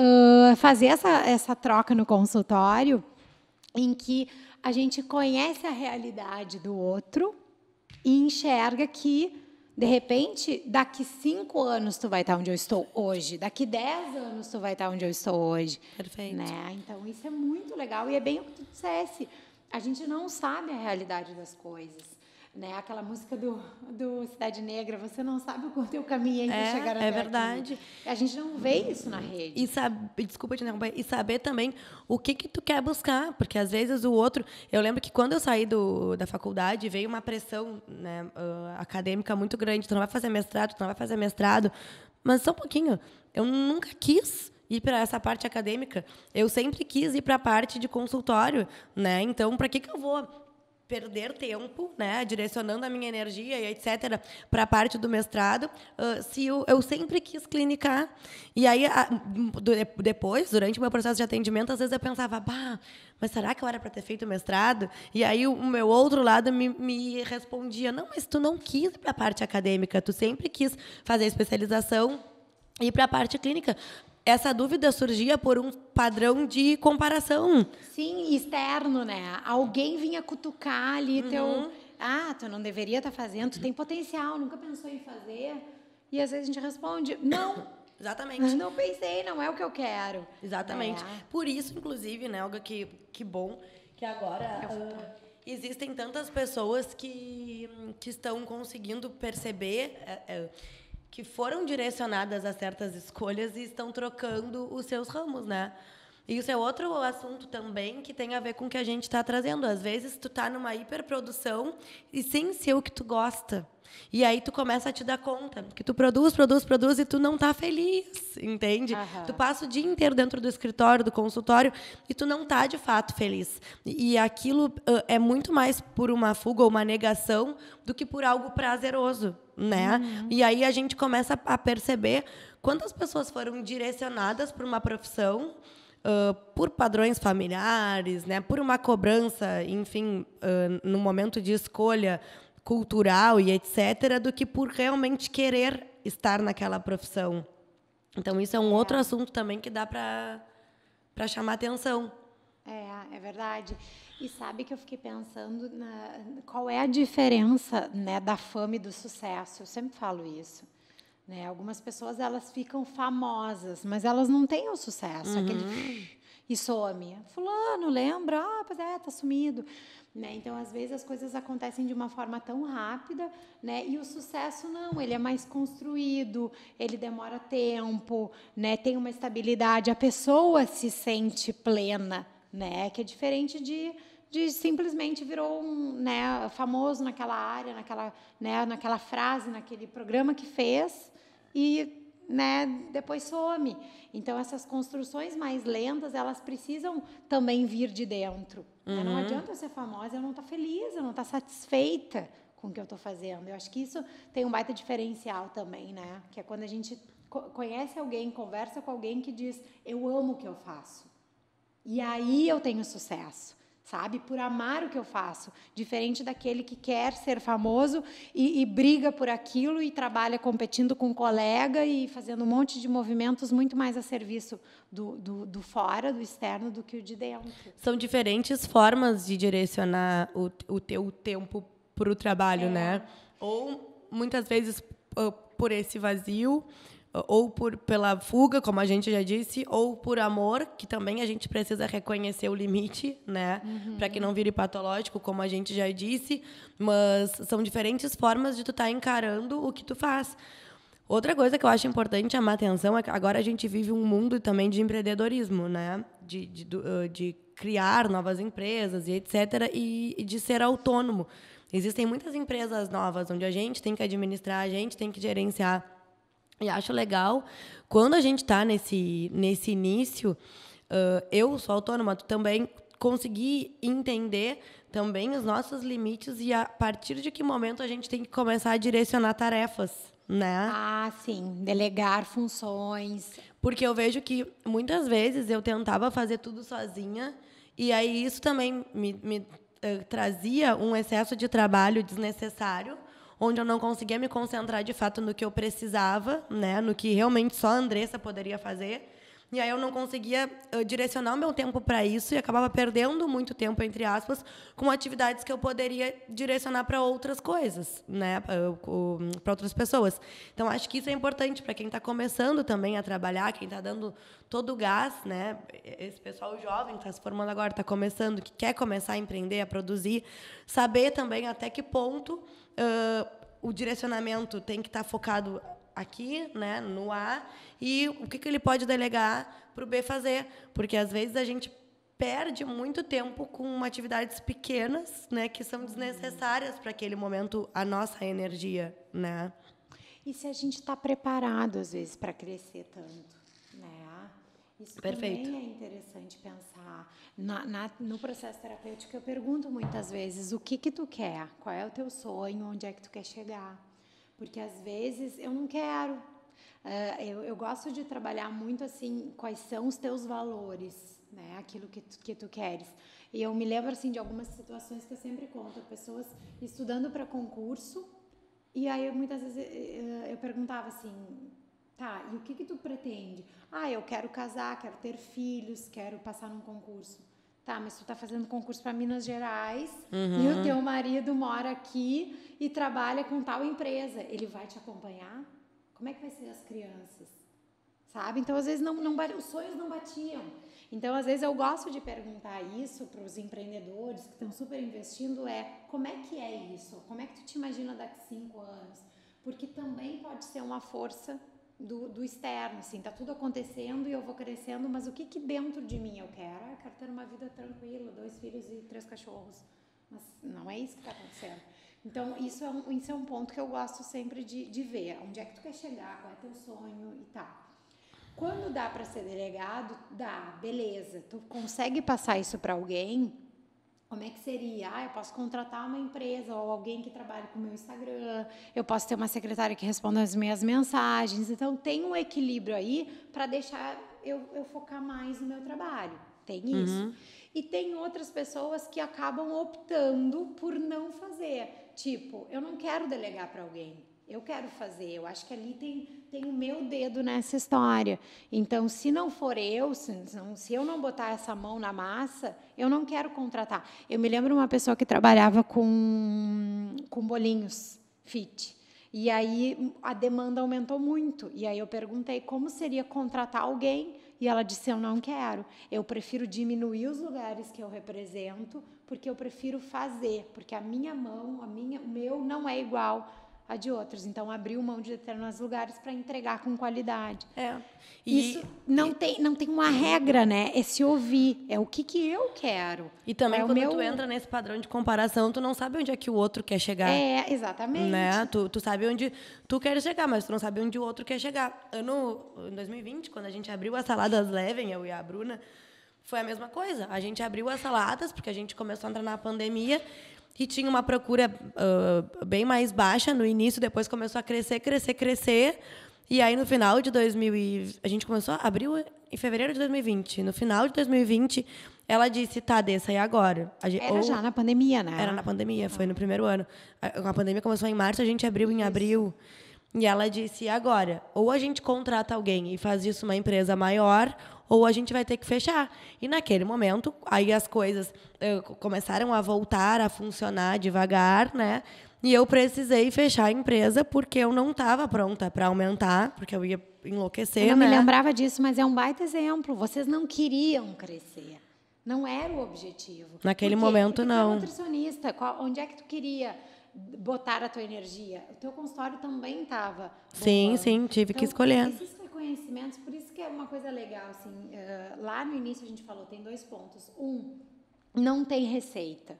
fazer essa troca no consultório, em que a gente conhece a realidade do outro e enxerga que, de repente, daqui 5 anos tu vai estar onde eu estou hoje, daqui 10 anos tu vai estar onde eu estou hoje. Perfeito. Né? Então, isso é muito legal e é bem o que tu dissesse. A gente não sabe a realidade das coisas. Né? Aquela música do Cidade Negra, você não sabe o quanto eu caminhei para chegar até aqui. É verdade. A gente não vê isso na rede. E desculpa te interromper, e saber também o que tu quer buscar, porque às vezes o outro... Eu lembro que quando eu saí da faculdade, veio uma pressão, né, acadêmica muito grande, tu não vai fazer mestrado, mas só um pouquinho. Eu nunca quis ir para essa parte acadêmica, eu sempre quis ir para a parte de consultório, né? Então, para que eu vou perder tempo, né, direcionando a minha energia e etc. para a parte do mestrado, se eu sempre quis clinicar. E aí, depois, durante o meu processo de atendimento, às vezes eu pensava, mas será que eu era para ter feito mestrado? E aí o meu outro lado me respondia, não, mas tu não quis ir para a parte acadêmica, tu sempre quis fazer especialização e ir para a parte clínica. Essa dúvida surgia por um padrão de comparação. Sim, externo, né? Alguém vinha cutucar ali teu... tu não deveria estar fazendo, tu tem potencial, nunca pensou em fazer. E às vezes a gente responde, não. Exatamente. Não pensei, não é o que eu quero. Exatamente. Por isso, inclusive, né, Olga, que bom que agora existem tantas pessoas que estão conseguindo perceber... que foram direcionadas a certas escolhas e estão trocando os seus ramos, né? E isso é outro assunto também que tem a ver com o que a gente está trazendo. Às vezes, tu tá numa hiperprodução e sem ser o que tu gosta. E aí tu começa a te dar conta que tu produz e tu não tá feliz, entende? Tu passa o dia inteiro dentro do escritório, do consultório, e tu não tá de fato feliz. E aquilo é muito mais por uma fuga ou uma negação do que por algo prazeroso, né? E aí a gente começa a perceber quantas pessoas foram direcionadas por uma profissão, por padrões familiares, né? Por uma cobrança, enfim, no momento de escolha cultural e etc., do que por realmente querer estar naquela profissão. Então, isso é um outro assunto também que dá para chamar atenção. É verdade. E sabe que eu fiquei pensando qual é a diferença, né, da fama e do sucesso. Eu sempre falo isso. Né? Algumas pessoas elas ficam famosas, mas elas não têm o sucesso. Aquele e some. Fulano, lembra? Pois é, tá sumido. Né? Então, às vezes, as coisas acontecem de uma forma tão rápida, né? E o sucesso não, ele é mais construído, ele demora tempo, né? Tem uma estabilidade, a pessoa se sente plena, né? Que é diferente de simplesmente virou né, famoso naquela área, naquela frase, naquele programa que fez, e né, depois some. Então, essas construções mais lentas, elas precisam também vir de dentro. Né? Não adianta eu ser famosa e eu não estar feliz, eu não estar satisfeita com o que eu estou fazendo. Eu acho que isso tem um baita diferencial também, né? Que é quando a gente conhece alguém, conversa com alguém que diz, eu amo o que eu faço. E aí eu tenho sucesso. Sabe? Por amar o que eu faço. Diferente daquele que quer ser famoso e briga por aquilo e trabalha competindo com um colega e fazendo um monte de movimentos muito mais a serviço do fora, do externo, do que o de dentro. São diferentes formas de direcionar o teu tempo para o trabalho, né? Ou, muitas vezes, por esse vazio, ou pela fuga, como a gente já disse, ou por amor, que também a gente precisa reconhecer o limite, né? Para que não vire patológico, como a gente já disse. Mas são diferentes formas de tu estar encarando o que tu faz. Outra coisa que eu acho importante chamar atenção é que agora a gente vive um mundo também de empreendedorismo, né? De criar novas empresas e etc. E de ser autônomo. Existem muitas empresas novas onde a gente tem que administrar, a gente tem que gerenciar. E acho legal, quando a gente está nesse início, eu sou autônoma, tu também conseguir entender também os nossos limites e a partir de que momento a gente tem que começar a direcionar tarefas, né? Ah, sim, delegar funções. Porque eu vejo que muitas vezes eu tentava fazer tudo sozinha e aí isso também me trazia um excesso de trabalho desnecessário, onde eu não conseguia me concentrar de fato no que eu precisava, né, no que realmente só a Andressa poderia fazer. E aí eu não conseguia direcionar o meu tempo para isso e acabava perdendo muito tempo, entre aspas, com atividades que eu poderia direcionar para outras coisas, né, para outras pessoas. Então, acho que isso é importante para quem está começando também a trabalhar, quem está dando todo o gás, né, esse pessoal jovem que está se formando agora, está começando, que quer começar a empreender, a produzir, saber também até que ponto o direcionamento tem que estar focado aqui, né, no A, e o que ele pode delegar para o B fazer. Porque, às vezes, a gente perde muito tempo com atividades pequenas, né, que são desnecessárias para aquele momento, a nossa energia, né? E se a gente está preparado, às vezes, para crescer tanto, né? Isso Perfeito. Também é interessante pensar. No processo terapêutico, eu pergunto muitas vezes o que tu quer, qual é o teu sonho, onde é que tu quer chegar. Porque, às vezes, eu não quero. Eu gosto de trabalhar muito assim, quais são os teus valores, né? Aquilo que tu queres. E eu me lembro assim, de algumas situações que eu sempre conto, pessoas estudando para concurso, e aí muitas vezes eu perguntava assim, tá, e o que tu pretende? Ah, eu quero casar, quero ter filhos, quero passar num concurso. Tá, mas tu tá fazendo concurso para Minas Gerais e o teu marido mora aqui e trabalha com tal empresa. Ele vai te acompanhar? Como é que vai ser as crianças? Sabe? Então, às vezes, os sonhos não batiam. Então, às vezes, eu gosto de perguntar isso para os empreendedores que estão super investindo, como é que é isso? Como é que tu te imagina daqui a 5 anos? Porque também pode ser uma força do externo, assim, tá tudo acontecendo e eu vou crescendo, mas o que dentro de mim eu quero? Eu quero ter uma vida tranquila, 2 filhos e 3 cachorros. Mas não é isso que está acontecendo. Então, isso é um ponto que eu gosto sempre de ver. Onde é que tu quer chegar, qual é teu sonho e tal. Quando dá para ser delegado, dá, beleza. Tu consegue passar isso para alguém? Como é que seria? Eu posso contratar uma empresa ou alguém que trabalhe com o meu Instagram, eu posso ter uma secretária que responda as minhas mensagens. Então, tem um equilíbrio aí para deixar eu focar mais no meu trabalho. Tem isso. E tem outras pessoas que acabam optando por não fazer. Tipo, eu não quero delegar para alguém. Eu quero fazer, eu acho que ali tem o meu dedo nessa história. Então, se não for eu, se eu não botar essa mão na massa, eu não quero contratar. Eu me lembro de uma pessoa que trabalhava com bolinhos fit. E aí a demanda aumentou muito. E aí eu perguntei como seria contratar alguém. E ela disse, eu não quero. Eu prefiro diminuir os lugares que eu represento, porque eu prefiro fazer. Porque a minha mão, o meu não é igual a de outros. Então, abriu mão de determinados lugares para entregar com qualidade. E isso não tem uma regra, né? É se ouvir, é o que eu quero. E também quando tu entra nesse padrão de comparação, tu não sabe onde é que o outro quer chegar. Exatamente. Né? Tu sabe onde tu quer chegar, mas tu não sabe onde o outro quer chegar. Em 2020, quando a gente abriu as saladas Leven, eu e a Bruna, foi a mesma coisa. A gente abriu as saladas, porque a gente começou a entrar na pandemia, que tinha uma procura bem mais baixa no início, depois começou a crescer. E aí, no final de a gente começou a abrir em fevereiro de 2020. No final de 2020, ela disse, tá, Dessa, e agora? Já na pandemia, né? Era na pandemia, foi no primeiro ano. A pandemia começou em março, a gente abriu em abril. E ela disse, e agora? Ou a gente contrata alguém e faz disso uma empresa maior, ou a gente vai ter que fechar. E naquele momento, aí as coisas começaram a voltar a funcionar devagar, né? E eu precisei fechar a empresa porque eu não estava pronta para aumentar, porque eu ia enlouquecer, eu não né? me lembrava disso, mas é um baita exemplo. Vocês não queriam crescer. Não era o objetivo. Naquele momento, porque não. Tu é nutricionista. Onde é que tu queria botar a tua energia? O teu consultório também estava bombando. Sim, tive que escolher. Esses reconhecimentos, por isso que é uma coisa legal. Assim, lá no início a gente falou, tem 2 pontos. Não tem receita.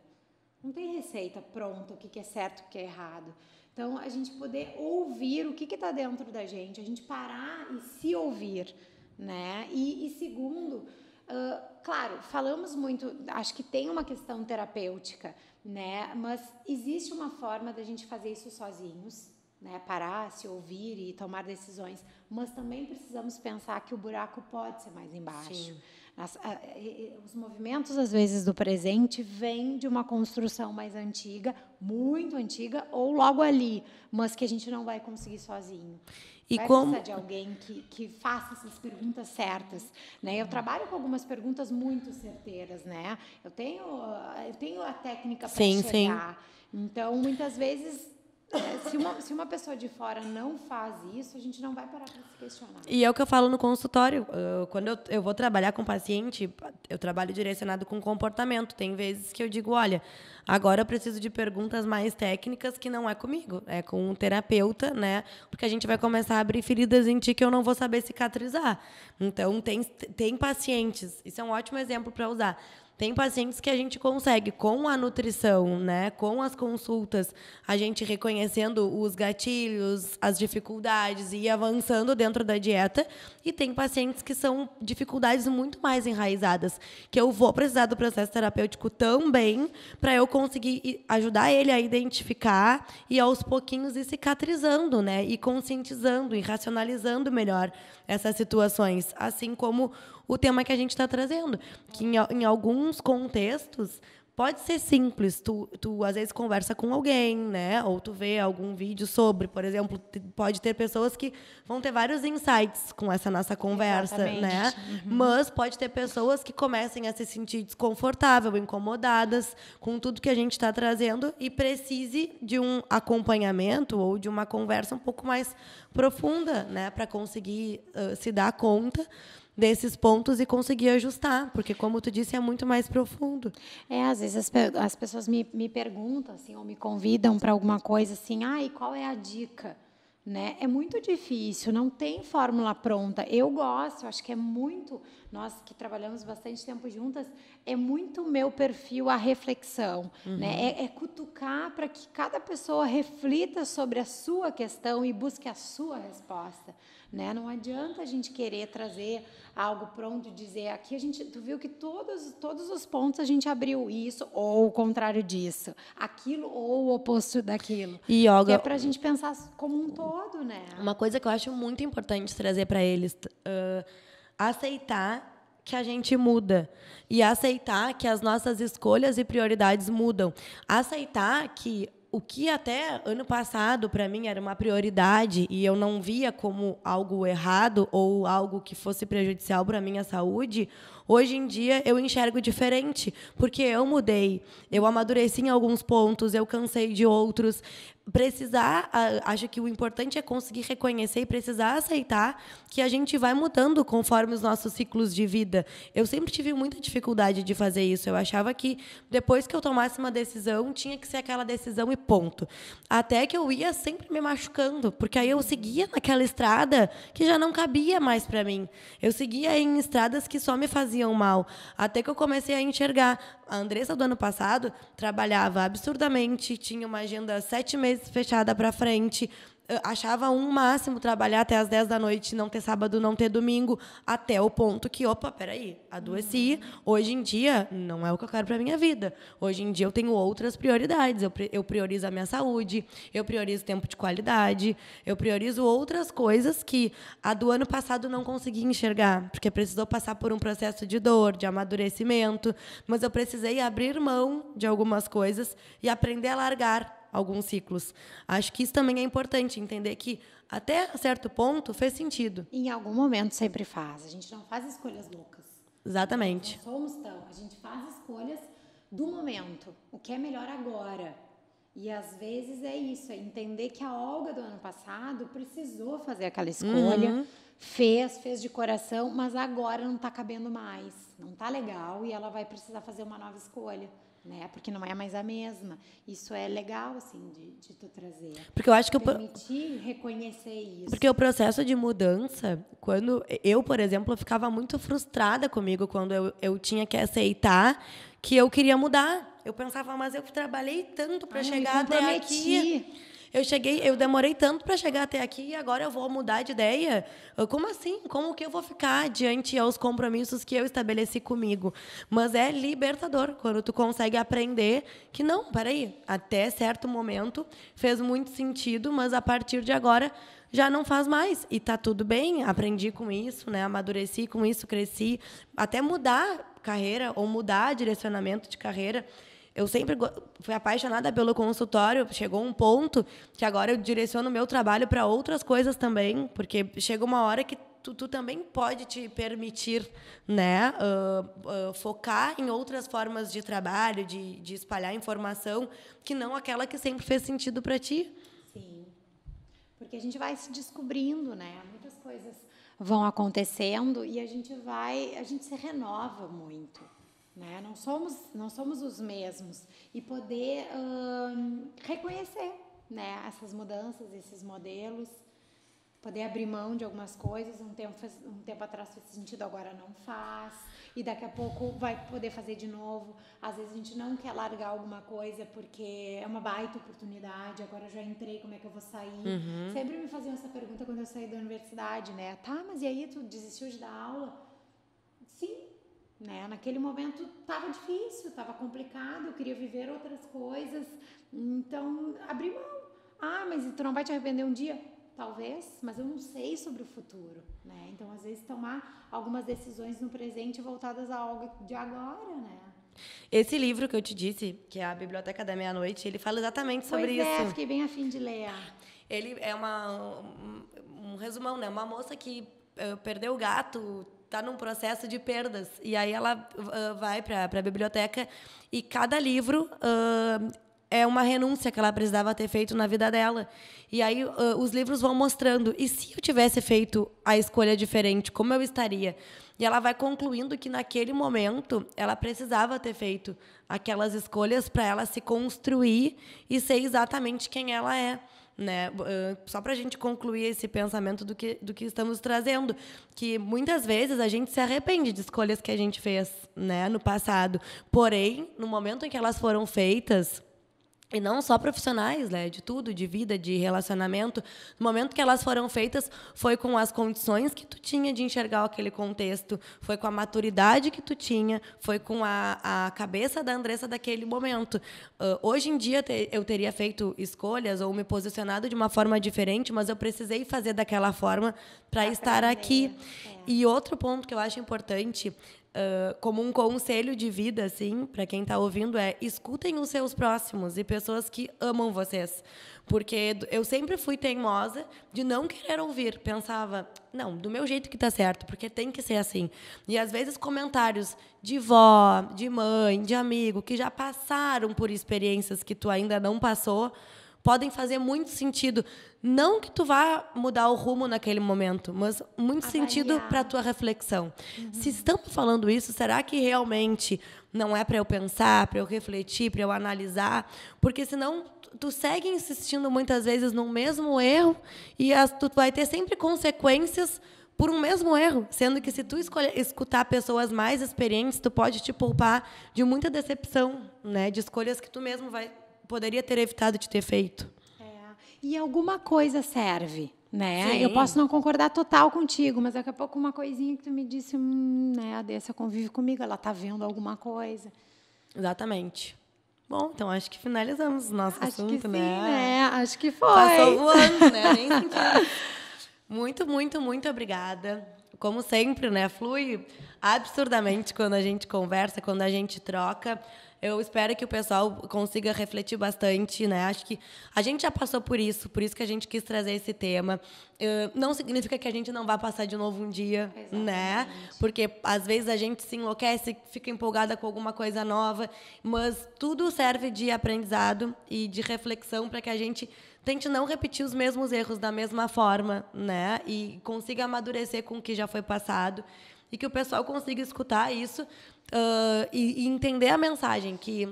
Não tem receita pronta, o que é certo, o que é errado. Então, a gente poder ouvir o que está dentro da gente, a gente parar e se ouvir, né? E segundo, claro, falamos muito, acho que tem uma questão terapêutica, né? Mas existe uma forma da gente fazer isso sozinhos, né? Parar, se ouvir e tomar decisões. Mas também precisamos pensar que o buraco pode ser mais embaixo. Sim. Os movimentos, às vezes, do presente vêm de uma construção mais antiga, muito antiga, ou logo ali, mas que a gente não vai conseguir sozinho. E vai como... precisar de alguém que faça essas perguntas certas, né? Eu trabalho com algumas perguntas muito certeiras, né? Eu tenho a técnica para chegar. Então, muitas vezes... Se uma pessoa de fora não faz isso, a gente não vai parar para se questionar. E é o que eu falo no consultório. Quando eu vou trabalhar com paciente, eu trabalho direcionado com comportamento. Tem vezes que eu digo, olha, agora eu preciso de perguntas mais técnicas que não é comigo, é com um terapeuta, né? Porque a gente vai começar a abrir feridas em ti que eu não vou saber cicatrizar. Então, tem pacientes, isso é um ótimo exemplo para usar. Tem pacientes que a gente consegue, com a nutrição, né, com as consultas, a gente reconhecendo os gatilhos, as dificuldades e ir avançando dentro da dieta. E tem pacientes que são dificuldades muito mais enraizadas, que eu vou precisar do processo terapêutico também para eu conseguir ajudar ele a identificar e, aos pouquinhos, ir cicatrizando, né, e conscientizando e racionalizando melhor essas situações, assim como o tema que a gente está trazendo, que em alguns contextos pode ser simples, tu às vezes conversa com alguém, né? Ou tu vê algum vídeo sobre, por exemplo, pode ter pessoas que vão ter vários insights com essa nossa conversa, né? Mas pode ter pessoas que comecem a se sentir desconfortável, incomodadas com tudo que a gente está trazendo e precise de um acompanhamento ou de uma conversa um pouco mais profunda, né? Para conseguir se dar conta desses pontos e conseguir ajustar, porque, como tu disse, é muito mais profundo. Às vezes as pessoas me perguntam, assim, ou me convidam para alguma coisa, assim, e qual é a dica? Né? É muito difícil, não tem fórmula pronta. Eu gosto, acho que é muito, nós que trabalhamos bastante tempo juntas, é muito meu perfil a reflexão, né? É cutucar para que cada pessoa reflita sobre a sua questão e busque a sua resposta, né? Não adianta a gente querer trazer algo pronto e dizer, aqui tu viu que todos os pontos a gente abriu isso ou o contrário disso, aquilo ou o oposto daquilo. E yoga, que é para a gente pensar como um todo, né? Uma coisa que eu acho muito importante trazer para eles, aceitar que a gente muda e aceitar que as nossas escolhas e prioridades mudam. Aceitar que o que até ano passado para mim era uma prioridade e eu não via como algo errado ou algo que fosse prejudicial para a minha saúde, hoje em dia eu enxergo diferente, porque eu mudei, eu amadureci em alguns pontos, eu cansei de outros. Acho que o importante é conseguir reconhecer e precisar aceitar que a gente vai mudando conforme os nossos ciclos de vida. Eu sempre tive muita dificuldade de fazer isso. Eu achava que depois que eu tomasse uma decisão, tinha que ser aquela decisão e e ponto. Até que eu ia sempre me machucando, porque aí eu seguia naquela estrada que já não cabia mais para mim. Eu seguia em estradas que só me faziam mal. Até que eu comecei a enxergar. A Andressa, do ano passado, trabalhava absurdamente, tinha uma agenda 7 meses fechada para frente, achava um máximo trabalhar até as 10 da noite, não ter sábado, não ter domingo, até o ponto que, opa, peraí, adoeci. Hoje em dia, não é o que eu quero para a minha vida. Hoje em dia, eu tenho outras prioridades. Eu priorizo a minha saúde, eu priorizo tempo de qualidade, eu priorizo outras coisas que a do ano passado não consegui enxergar, porque precisou passar por um processo de dor, de amadurecimento, mas eu precisei abrir mão de algumas coisas e aprender a largar alguns ciclos. Acho que isso também é importante, entender que até certo ponto fez sentido. Em algum momento sempre faz. A gente não faz escolhas loucas. Exatamente. Nós não somos tão. A gente faz escolhas do momento. O que é melhor agora. E às vezes é isso, é entender que a Olga do ano passado precisou fazer aquela escolha, fez de coração, mas agora não está cabendo mais. Não está legal e ela vai precisar fazer uma nova escolha. Né? Porque não é mais a mesma. Isso é legal, assim, de tu trazer. Porque eu acho que permitir reconhecer isso. Porque o processo de mudança, quando eu, por exemplo, ficava muito frustrada comigo quando eu tinha que aceitar que eu queria mudar. Eu pensava, mas eu trabalhei tanto para chegar até aqui. Eu demorei tanto para chegar até aqui e agora eu vou mudar de ideia? Como assim? Como que eu vou ficar diante aos compromissos que eu estabeleci comigo? Mas é libertador quando tu consegue aprender que não, peraí, até certo momento fez muito sentido, mas a partir de agora já não faz mais. E tá tudo bem, aprendi com isso, né? Amadureci com isso, cresci. Até mudar carreira ou mudar direcionamento de carreira. Eu sempre fui apaixonada pelo consultório. Chegou um ponto que agora eu direciono o meu trabalho para outras coisas também, porque chega uma hora que tu também pode te permitir, né, focar em outras formas de trabalho, de espalhar informação, que não aquela que sempre fez sentido para ti. Sim, porque a gente vai se descobrindo, né? Muitas coisas vão acontecendo e a gente se renova muito. Né? Não somos os mesmos. E poder reconhecer, né, essas mudanças, esses modelos, poder abrir mão de algumas coisas. Um tempo atrás fez sentido, agora não faz. E daqui a pouco vai poder fazer de novo. Às vezes a gente não quer largar alguma coisa porque é uma baita oportunidade. Agora eu já entrei, como é que eu vou sair? Sempre me faziam essa pergunta quando eu saí da universidade, né? Tá, mas e aí, tu desistiu de dar aula? Sim. Né? Naquele momento estava difícil, estava complicado, eu queria viver outras coisas, então abri mão. Mas tu não vai te arrepender um dia? Talvez, mas eu não sei sobre o futuro, né? Então às vezes tomar algumas decisões no presente voltadas a algo de agora, né? Esse livro que eu te disse, que é a Biblioteca da Meia-Noite, ele fala exatamente sobre isso. Fiquei bem afim de ler. Ele é um resumão, né? Uma moça que perdeu o gato, está num processo de perdas. E aí ela vai para a biblioteca e cada livro é uma renúncia que ela precisava ter feito na vida dela. E aí os livros vão mostrando. E se eu tivesse feito a escolha diferente, como eu estaria? E ela vai concluindo que, naquele momento, ela precisava ter feito aquelas escolhas para ela se construir e ser exatamente quem ela é. Né? Só para a gente concluir esse pensamento do que estamos trazendo, que muitas vezes a gente se arrepende de escolhas que a gente fez, né, no passado, porém, no momento em que elas foram feitas, e não só profissionais, né, de tudo, de vida, de relacionamento, no momento que elas foram feitas, foi com as condições que tu tinha de enxergar aquele contexto, foi com a maturidade que tu tinha, foi com a cabeça da Andressa daquele momento. Hoje em dia eu teria feito escolhas ou me posicionado de uma forma diferente, mas eu precisei fazer daquela forma para estar aqui. E outro ponto que eu acho importante, como um conselho de vida, assim, para quem está ouvindo, escutem os seus próximos e pessoas que amam vocês. Porque eu sempre fui teimosa de não querer ouvir. Pensava, não, do meu jeito que está certo, porque tem que ser assim. E, às vezes, comentários de vó, de mãe, de amigo, que já passaram por experiências que tu ainda não passou, podem fazer muito sentido. Não que tu vá mudar o rumo naquele momento, mas muito sentido para a tua reflexão. Se estamos falando isso, será que realmente não é para eu pensar, para eu refletir, para eu analisar? Porque senão tu segue insistindo muitas vezes no mesmo erro e tu vai ter sempre consequências por um mesmo erro, sendo que se tu escutar pessoas mais experientes, tu pode te poupar de muita decepção, né, de escolhas que tu mesmo poderia ter evitado de ter feito. E alguma coisa serve, né? Sim. Eu posso não concordar total contigo, mas daqui a pouco uma coisinha que tu me disse, né, a Dessa convive comigo, ela tá vendo alguma coisa. Exatamente. Bom, então acho que finalizamos o nosso assunto, né? Acho que foi. Passou voando, né? Nem senti. Muito, muito, muito obrigada. Como sempre, né? Flui absurdamente quando a gente conversa, quando a gente troca. Eu espero que o pessoal consiga refletir bastante, né? Acho que a gente já passou por isso que a gente quis trazer esse tema. Não significa que a gente não vá passar de novo um dia, né? Porque às vezes a gente se enlouquece, fica empolgada com alguma coisa nova, mas tudo serve de aprendizado e de reflexão para que a gente tente não repetir os mesmos erros da mesma forma, né? E consiga amadurecer com o que já foi passado e que o pessoal consiga escutar isso e entender a mensagem, que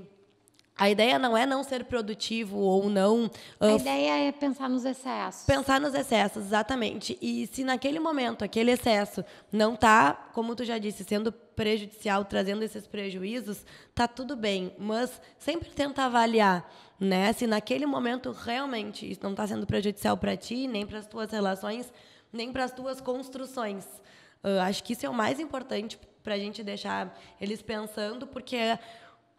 a ideia não é não ser produtivo ou não... a ideia é pensar nos excessos. Pensar nos excessos, exatamente. E se naquele momento aquele excesso não está, como tu já disse, sendo prejudicial, trazendo esses prejuízos, tá tudo bem. Mas sempre tenta avaliar, né? Se naquele momento realmente isso não está sendo prejudicial para ti, nem para as tuas relações, nem para as tuas construções. Acho que isso é o mais importante para a gente deixar eles pensando, porque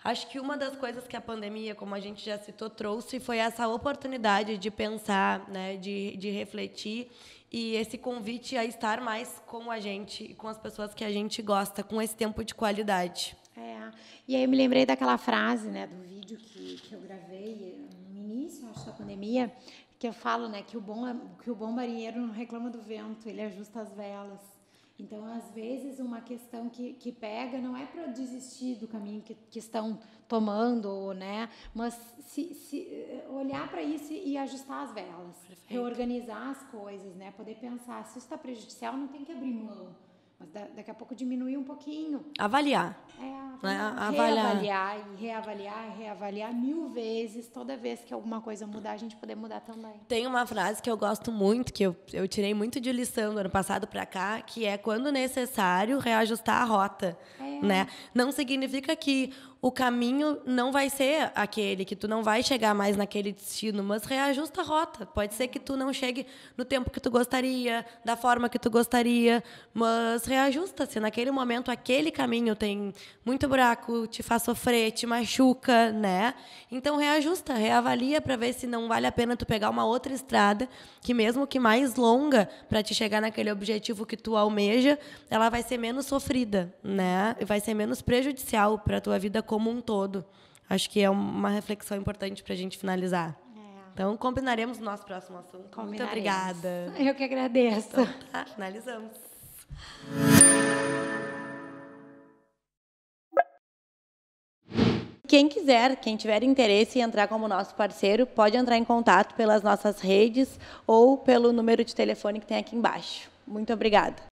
acho que uma das coisas que a pandemia, como a gente já citou, trouxe foi essa oportunidade de pensar, né, de refletir, e esse convite a estar mais com a gente e com as pessoas que a gente gosta, com esse tempo de qualidade. E aí eu me lembrei daquela frase, né, do vídeo que eu gravei no início, acho, da pandemia, que eu falo, né, que o bom marinheiro não reclama do vento, ele ajusta as velas. Então, às vezes, uma questão que pega não é para desistir do caminho que estão tomando, né? Mas se olhar para isso e ajustar as velas, reorganizar as coisas, né? Poder pensar, se isso está prejudicial, não tem que abrir mão. Mas daqui a pouco diminuir um pouquinho. Avaliar. Reavaliar e reavaliar e reavaliar 1000 vezes. Toda vez que alguma coisa mudar, a gente poder mudar também. Tem uma frase que eu gosto muito, que eu tirei muito de lição do ano passado para cá, que é: quando necessário, reajustar a rota. Né? Não significa que o caminho não vai ser aquele, que tu não vai chegar mais naquele destino, mas reajusta a rota. Pode ser que tu não chegue no tempo que tu gostaria, da forma que tu gostaria, mas reajusta. Se naquele momento aquele caminho tem muito buraco, te faz sofrer, te machuca, né? Então reajusta, reavalia para ver se não vale a pena tu pegar uma outra estrada, que mesmo que mais longa, para te chegar naquele objetivo que tu almeja, ela vai ser menos sofrida, né? Vai ser menos prejudicial para a tua vida como um todo. Acho que é uma reflexão importante para a gente finalizar. Então, combinaremos o nosso próximo assunto. Muito obrigada. Eu que agradeço. Então, tá, finalizamos. Quem quiser, quem tiver interesse em entrar como nosso parceiro, pode entrar em contato pelas nossas redes ou pelo número de telefone que tem aqui embaixo. Muito obrigada.